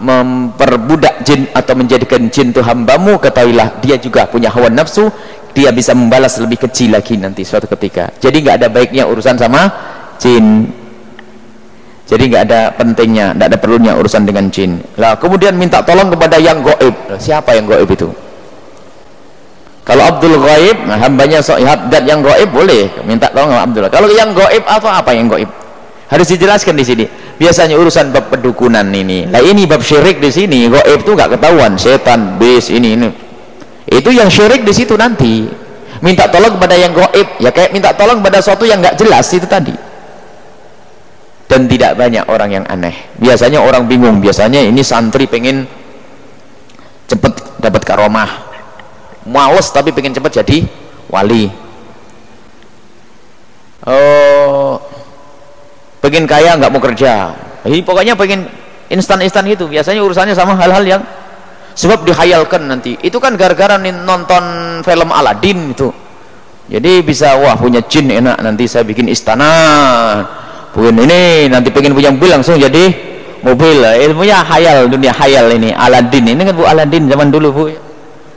memperbudak jin atau menjadikan jin itu hambamu, ketahuilah dia juga punya hawa nafsu, dia bisa membalas lebih kecil lagi nanti suatu ketika. Jadi nggak ada baiknya urusan sama jin. Jadi nggak ada pentingnya, nggak ada perlunya urusan dengan jin. Lah kemudian minta tolong kepada yang gaib. Siapa yang gaib itu? Kalau Abdul Ghaib, nah, hambanya Sohab dan yang gaib boleh minta tolong sama Abdul. Kalau yang gaib apa yang gaib? Harus dijelaskan di sini. Biasanya urusan bab pedukunan ini. Nah ini bab syirik di sini. Gaib itu nggak ketahuan, setan, bis ini. Itu yang syirik di situ nanti. Minta tolong kepada yang gaib, ya kayak minta tolong kepada sesuatu yang nggak jelas itu tadi. Dan tidak banyak orang yang aneh. Biasanya orang bingung. Biasanya ini santri pengen cepet dapat karomah. Males tapi pengen cepat jadi wali. Oh, pengen kaya nggak mau kerja. Ini pokoknya pengen instan-instan itu. Biasanya urusannya sama hal-hal yang sebab dihayalkan nanti. Itu kan gara-gara nonton film Aladdin itu. Jadi bisa wah punya jin enak, nanti saya bikin istana. Bukan ini nanti pengen punya mobil langsung jadi mobil. Ilmunya hayal, dunia hayal ini. Aladdin ini kan Bu Aladdin zaman dulu Bu.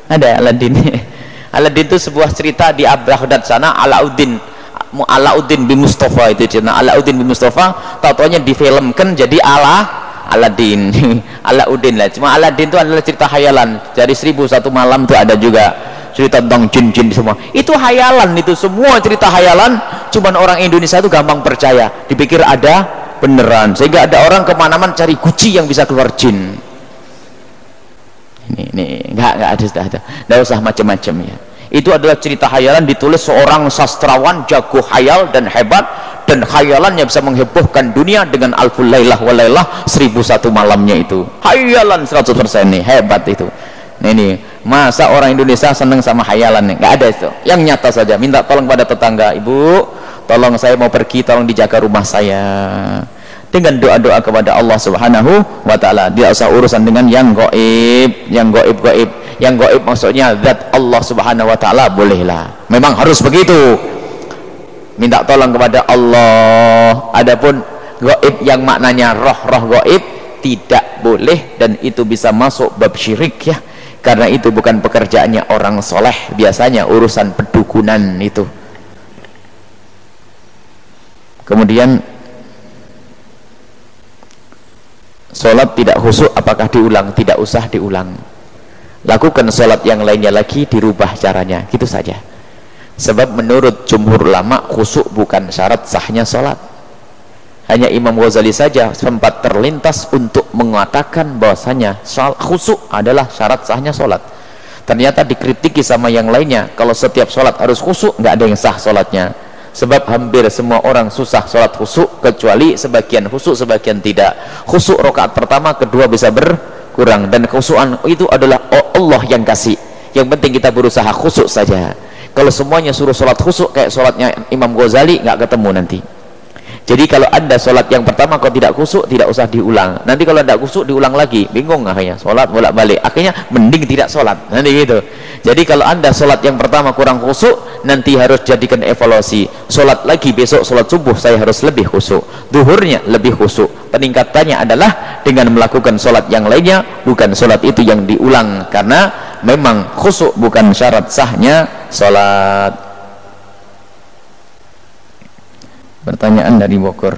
Ada Aladdin. Aladdin itu sebuah cerita di Baghdad sana. Alauddin bin Mustafa itu cerita. Alauddin bin Mustafa tau-taunya difilmkan jadi Aladdin. Alauddin lah. Cuma Aladdin itu adalah cerita hayalan. Dari 1001 malam itu ada juga cerita tentang jin-jin semua. Itu hayalan, itu semua cerita hayalan. Cuman orang Indonesia itu gampang percaya. Dipikir ada beneran. Sehingga ada orang kemana-mana cari guci yang bisa keluar jin. Ini enggak ada, enggak usah macam-macam ya. Itu adalah cerita hayalan ditulis seorang sastrawan jago hayal dan hebat, dan hayalannya bisa menghebohkan dunia dengan alful lailah wa lailah 1001 malamnya itu. Hayalan 100% nih, hebat itu. Nah ini, masa orang Indonesia seneng sama hayalan nih? Enggak ada itu. Yang nyata saja, minta tolong pada tetangga, "Ibu, tolong saya mau pergi, tolong dijaga rumah saya." Dengan doa-doa kepada Allah Subhanahu wa ta'ala. Dia usah urusan dengan yang gaib, yang gaib. Yang gaib maksudnya zat Allah Subhanahu wa ta'ala, bolehlah. Memang harus begitu. Minta tolong kepada Allah. Adapun gaib yang maknanya roh-roh gaib tidak boleh, dan itu bisa masuk bab syirik ya. Karena itu bukan pekerjaannya orang soleh. Biasanya urusan pedukunan itu. Kemudian sholat tidak khusyuk, apakah diulang? Tidak usah diulang. Lakukan sholat yang lainnya lagi, dirubah caranya, gitu saja. Sebab menurut jumhur ulama, khusyuk bukan syarat sahnya sholat. Hanya Imam Ghazali saja sempat terlintas untuk mengatakan bahwasanya khusyuk adalah syarat sahnya sholat. Ternyata dikritiki sama yang lainnya, kalau setiap sholat harus khusyuk, nggak ada yang sah sholatnya. Sebab hampir semua orang susah sholat khusyuk, kecuali sebagian khusyuk, sebagian tidak. Khusyuk rakaat pertama, kedua bisa berkurang, dan khusyukan itu adalah Allah yang kasih. Yang penting kita berusaha khusyuk saja. Kalau semuanya suruh sholat khusyuk kayak sholatnya Imam Ghazali, nggak ketemu nanti. Jadi kalau Anda sholat yang pertama kok tidak khusyuk, tidak usah diulang. Nanti kalau tidak khusyuk diulang lagi, bingung akhirnya. Sholat bolak-balik, akhirnya mending tidak sholat. Nanti gitu. Jadi kalau Anda sholat yang pertama kurang khusyuk, nanti harus jadikan evaluasi. Sholat lagi besok, sholat subuh saya harus lebih khusyuk. Duhurnya lebih khusyuk. Peningkatannya adalah dengan melakukan sholat yang lainnya, bukan sholat itu yang diulang. Karena memang khusyuk bukan syarat sahnya sholat. Pertanyaan dari Bogor.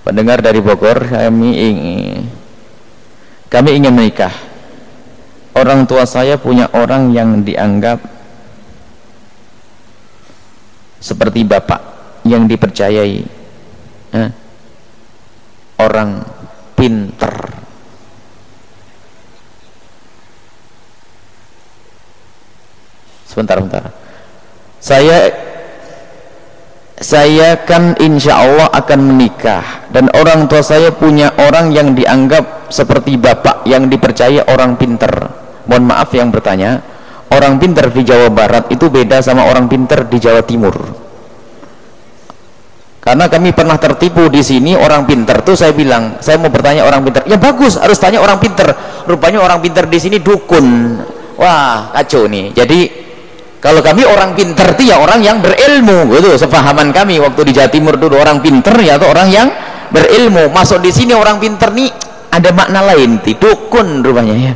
Pendengar dari Bogor, kami ingin menikah. Orang tua saya punya orang yang dianggap seperti bapak, yang dipercayai, orang pinter. Sebentar. Saya kan insya Allah akan menikah, dan orang tua saya punya orang yang dianggap seperti bapak, yang dipercaya orang pinter. Mohon maaf yang bertanya, orang pinter di Jawa Barat itu beda sama orang pinter di Jawa Timur. Karena kami pernah tertipu di sini, orang pinter tuh saya bilang, saya mau bertanya orang pinter, ya bagus, harus tanya orang pinter. Rupanya orang pinter di sini dukun. Wah, kacau nih. Jadi kalau kami orang pinter itu ya orang yang berilmu, gitu. Sepahaman kami waktu di Jawa Timur dulu, orang pinter ya atau orang yang berilmu. Masuk di sini orang pinter nih ada makna lain, dukun rupanya ya.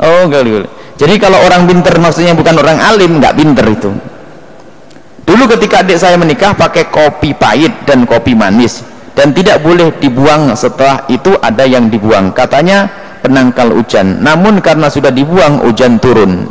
Oh, enggak. Jadi kalau orang pinter maksudnya bukan orang alim, nggak pinter itu. Dulu ketika adik saya menikah pakai kopi pahit dan kopi manis, dan tidak boleh dibuang. Setelah itu ada yang dibuang, katanya penangkal hujan. Namun karena sudah dibuang, hujan turun.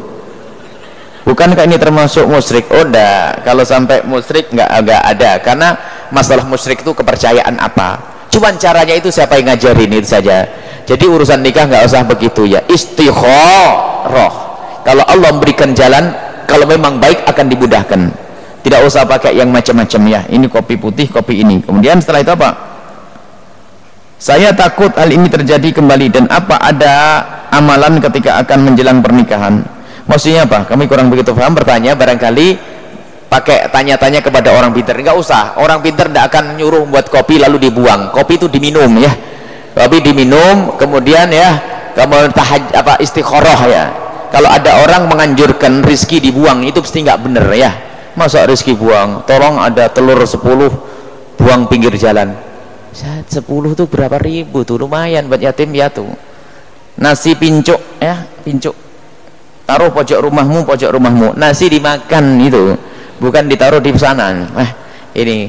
Bukankah ini termasuk musyrik? Oh, enggak. Kalau sampai musyrik enggak ada, karena masalah musyrik itu kepercayaan apa. Cuman caranya itu siapa yang ngajarin itu saja. Jadi urusan nikah enggak usah begitu ya. Istikharah. Kalau Allah memberikan jalan, kalau memang baik akan dimudahkan. Tidak usah pakai yang macam-macam ya. Ini kopi putih, kopi ini. Kemudian setelah itu apa? Saya takut hal ini terjadi kembali, dan apa ada amalan ketika akan menjelang pernikahan? Maksudnya apa? Kami kurang begitu paham. Bertanya barangkali pakai tanya-tanya kepada orang pintar. Enggak usah, orang pintar tidak akan nyuruh buat kopi lalu dibuang. Kopi itu diminum ya, kopi diminum, kemudian ya kamu istikharah ya. Kalau ada orang menganjurkan rizki dibuang, itu pasti nggak bener ya. Masa rizki buang? Tolong ada telur 10 buang pinggir jalan. 10 tuh berapa ribu tuh, lumayan buat yatim piatu. Nasi pincuk ya, pincuk taruh pojok rumahmu, nasi dimakan itu, bukan ditaruh di sana. Ini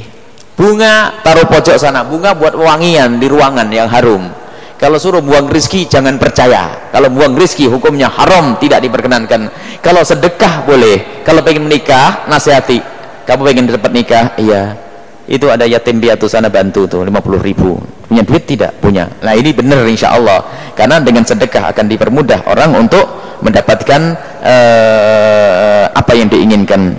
bunga taruh pojok sana, bunga buat wangian di ruangan yang harum. Kalau suruh buang rizki jangan percaya. Kalau buang rizki hukumnya haram, tidak diperkenankan. Kalau sedekah boleh. Kalau pengen menikah, nasihati, kamu pengen cepat nikah, iya, itu ada yatim piatu sana, bantu tuh 50.000. Punya duit tidak? Punya. Nah ini benar insya Allah, karena dengan sedekah akan dipermudah orang untuk mendapatkan apa yang diinginkan.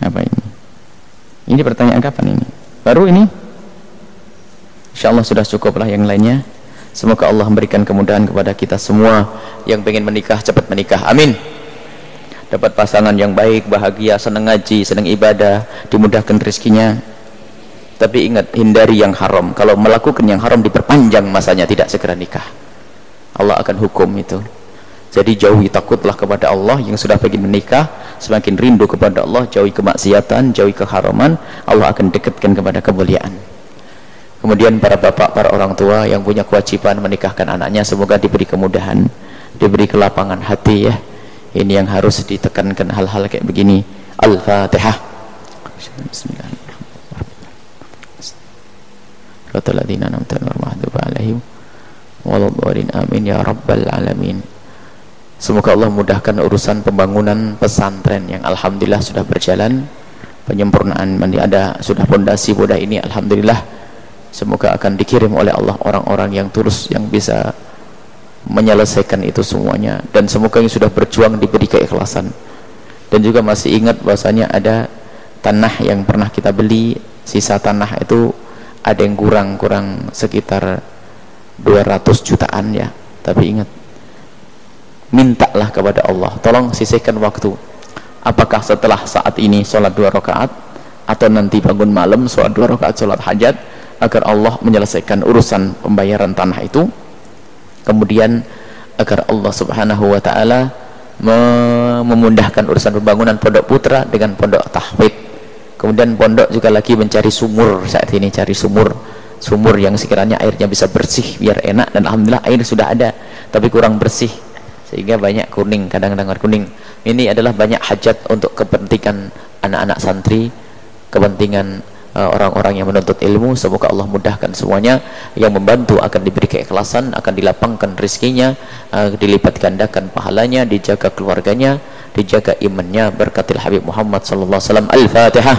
Apa ini? Ini pertanyaan kapan ini? Baru ini? Insya Allah sudah cukuplah, yang lainnya semoga Allah memberikan kemudahan kepada kita semua yang pengen menikah cepat menikah, amin. Dapat pasangan yang baik, bahagia, senang ngaji, senang ibadah, dimudahkan rezekinya. Tapi ingat, hindari yang haram. Kalau melakukan yang haram diperpanjang masanya, tidak segera nikah. Allah akan hukum itu. Jadi jauhi, takutlah kepada Allah. Yang sudah pengen menikah, semakin rindu kepada Allah, jauhi kemaksiatan, jauhi keharaman, Allah akan dekatkan kepada kemuliaan. Kemudian para bapak, para orang tua yang punya kewajiban menikahkan anaknya, semoga diberi kemudahan, diberi kelapangan hati ya. Ini yang harus ditekankan, hal-hal kayak begini. Al-Fatihah. Amin ya rabbal alamin. Semoga Allah mudahkan urusan pembangunan pesantren yang alhamdulillah sudah berjalan. Penyempurnaan ada sudah fondasi mudah ini alhamdulillah. Semoga akan dikirim oleh Allah orang-orang yang tulus, yang bisa menyelesaikan itu semuanya, dan semoga yang sudah berjuang diberi keikhlasan. Dan juga masih ingat bahwasanya ada tanah yang pernah kita beli, sisa tanah itu ada yang kurang sekitar 200 jutaan ya. Tapi ingat, mintalah kepada Allah, tolong sisihkan waktu. Apakah setelah saat ini sholat 2 rakaat atau nanti bangun malam sholat 2 rakaat sholat hajat, agar Allah menyelesaikan urusan pembayaran tanah itu, kemudian agar Allah subhanahu wa ta'ala memudahkan urusan pembangunan pondok putra dengan pondok tahfidz. Kemudian pondok juga lagi mencari sumur saat ini, cari sumur yang sekiranya airnya bisa bersih biar enak, dan alhamdulillah air sudah ada tapi kurang bersih sehingga banyak kuning, kadang-kadang kuning. Ini adalah banyak hajat untuk kepentingan anak-anak santri, kepentingan orang-orang yang menuntut ilmu. Semoga Allah mudahkan semuanya. Yang membantu akan diberi keikhlasan, akan dilapangkan rezekinya, dilipat gandakan pahalanya, dijaga keluarganya, dijaga imannya, berkatil Habib Muhammad sallallahu alaihi wasallam. Al-Fatihah.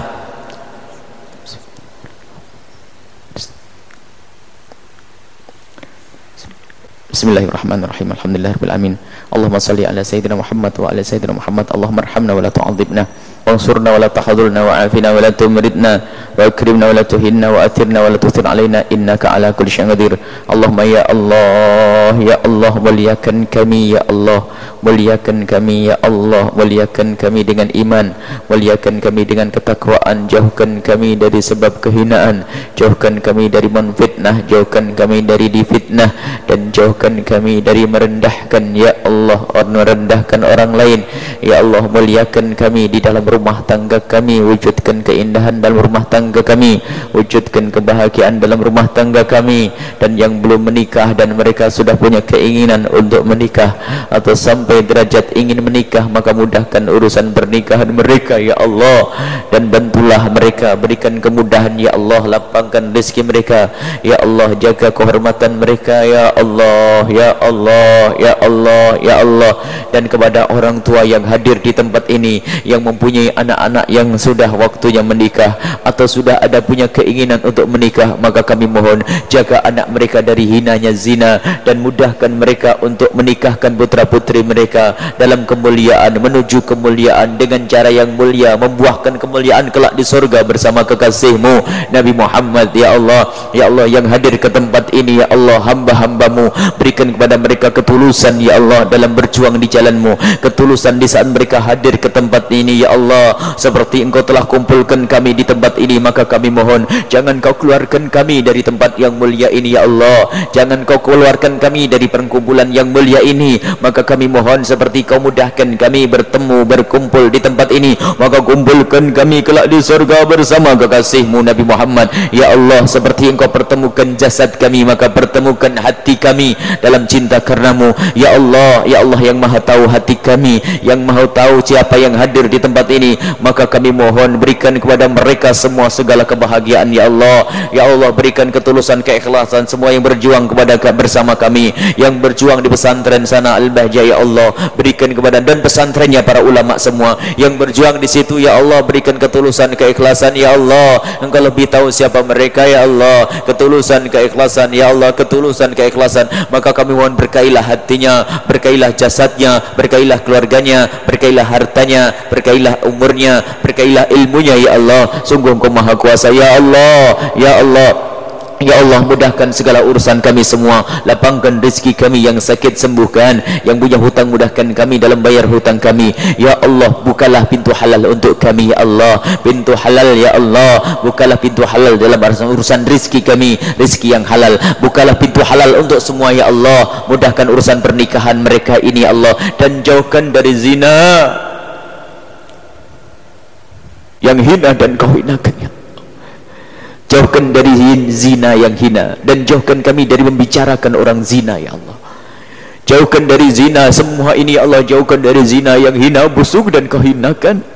Bismillahirrahmanirrahim. Alhamdulillahirabbil alamin. Allahumma shalli ala sayyidina Muhammad wa ala sayyidina Muhammad. Allahumma arhamna wa la tu'adzibna, wansurna wa la tahdhurna, wa afina wa la tumridna, wa akrimna wa la tuhinna, wa athirna wa la tuthir alaina, innaka ala kulli syai'in qadir. Allahumma ya Allah, ya Allah, muliakan kami ya Allah, muliakan kami ya Allah, muliakan kami dengan iman, muliakan kami dengan ketakwaan, jauhkan kami dari sebab kehinaan, jauhkan kami dari menfitnah, jauhkan kami dari difitnah, dan jauhkan kami dari merendahkan ya Allah, merendahkan orang lain ya Allah. Muliakan kami di dalam rumah tangga kami, wujudkan keindahan dalam rumah tangga kami, wujudkan kebahagiaan dalam rumah tangga kami. Dan yang belum menikah dan mereka sudah punya keinginan untuk menikah atau sampai derajat ingin menikah, maka mudahkan urusan pernikahan mereka ya Allah, dan bantulah mereka, berikan kemudahan ya Allah, lapangkan rezeki mereka ya Allah, jaga kehormatan mereka ya Allah, ya Allah, ya Allah, ya Allah. Dan kepada orang tua yang hadir di tempat ini, yang mempunyai anak-anak yang sudah waktunya menikah atau sudah ada punya keinginan untuk menikah, maka kami mohon jaga anak mereka dari hinanya zina, dan mudahkan mereka untuk menikahkan putra putri mereka dalam kemuliaan, menuju kemuliaan dengan cara yang mulia, membuahkan kemuliaan kelak di surga bersama kekasihmu Nabi Muhammad ya Allah. Ya Allah, yang hadir ke tempat ini ya Allah, hamba-hambamu, berikan kepada mereka ketulusan ya Allah dalam berjuang di jalanmu, ketulusan di saat mereka hadir ke tempat ini ya Allah. Seperti engkau telah kumpulkan kami di tempat ini, maka kami mohon jangan kau keluarkan kami dari tempat yang mulia ini ya Allah, jangan kau keluarkan kami dari perkumpulan yang mulia ini. Maka kami mohon seperti kau mudahkan kami bertemu, berkumpul di tempat ini, maka kumpulkan kami kelak di surga bersama kekasihmu Nabi Muhammad ya Allah. Seperti engkau pertemukan jasad kami, maka pertemukan hati kami dalam cinta karenamu ya Allah. Ya Allah yang maha tahu hati kami, yang maha tahu siapa yang hadir di tempat ini, maka kami mohon berikan kepada mereka semua segala kebahagiaan ya Allah. Ya Allah, berikan ketulusan, keikhlasan semua yang berjuang kepada bersama kami, yang berjuang di pesantren sana Al-Bahjah ya Allah, berikan kepada, dan pesantrennya para ulama semua yang berjuang di situ ya Allah, berikan ketulusan, keikhlasan ya Allah. Engkau lebih tahu siapa mereka ya Allah. Ketulusan, keikhlasan ya Allah, ketulusan, keikhlasan. Maka kami mohon berkailah hatinya, berkailah jasadnya, berkailah keluarganya, berkailah hartanya, berkailah umurnya, berkailah ilmunya ya Allah. Sungguh Engkau maha kuasa ya Allah, ya Allah. Ya Allah, mudahkan segala urusan kami semua, lapangkan rezeki kami, yang sakit sembuhkan, yang punya hutang mudahkan kami dalam bayar hutang kami ya Allah. Bukalah pintu halal untuk kami ya Allah, pintu halal ya Allah, bukalah pintu halal dalam urusan rezeki kami, rezeki yang halal. Bukalah pintu halal untuk semua ya Allah, mudahkan urusan pernikahan mereka ini ya Allah, dan jauhkan dari zina yang hina dan kau hinakan ya. Jauhkan dari zina yang hina, dan jauhkan kami dari membicarakan orang zina ya Allah. Jauhkan dari zina semua ini ya Allah, jauhkan dari zina yang hina, busuk dan kau hinakan.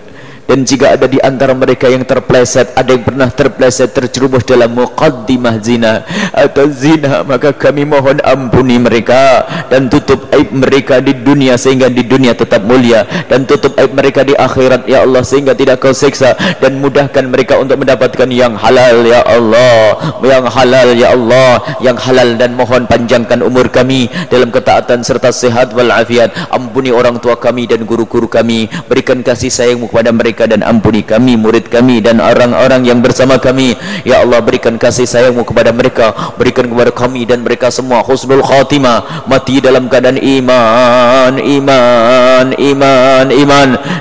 Dan jika ada di antara mereka yang terpleset, ada yang pernah terpleset, terjerumus dalam muqaddimah zina atau zina, maka kami mohon ampuni mereka dan tutup aib mereka di dunia sehingga di dunia tetap mulia, dan tutup aib mereka di akhirat ya Allah sehingga tidak kau siksa, dan mudahkan mereka untuk mendapatkan yang halal ya Allah, yang halal ya Allah, yang halal. Dan mohon panjangkan umur kami dalam ketaatan serta sehat walafiat. Ampuni orang tua kami dan guru-guru kami, berikan kasih sayangmu kepada mereka mereka dan ampuni kami, murid kami dan orang-orang yang bersama kami. Ya Allah, berikan kasih sayang-Mu kepada mereka, berikan kepada kami dan mereka semua husnul khatimah, mati dalam keadaan iman,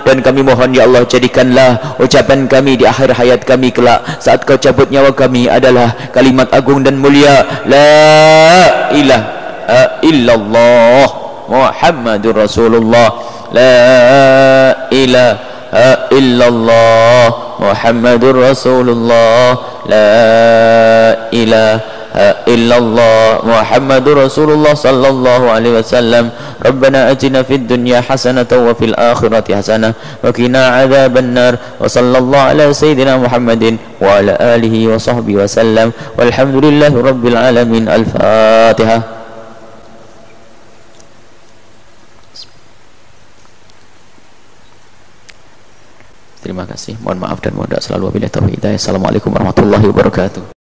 dan kami mohon ya Allah, jadikanlah ucapan kami di akhir hayat kami kelak saat Kau cabut nyawa kami adalah kalimat agung dan mulia, la ilaha illallah Muhammadur Rasulullah, la ilaha illallah Muhammadur Rasulullah, la ilaha illallah Muhammadur Rasulullah sallallahu alaihi wasallam. Rabbana atina fid dunya hasanatan wa fil akhirati hasanah wa qina adzabannar. Wa sallallahu ala sayyidina Muhammadin wa ala alihi wa sahbihi wasallam. Walhamdulillahi rabbil alamin. Al-Fatihah. Terima kasih. Mohon maaf dan mohon doa selalu. Wabillahi taufiq hidayah. Assalamualaikum warahmatullahi wabarakatuh.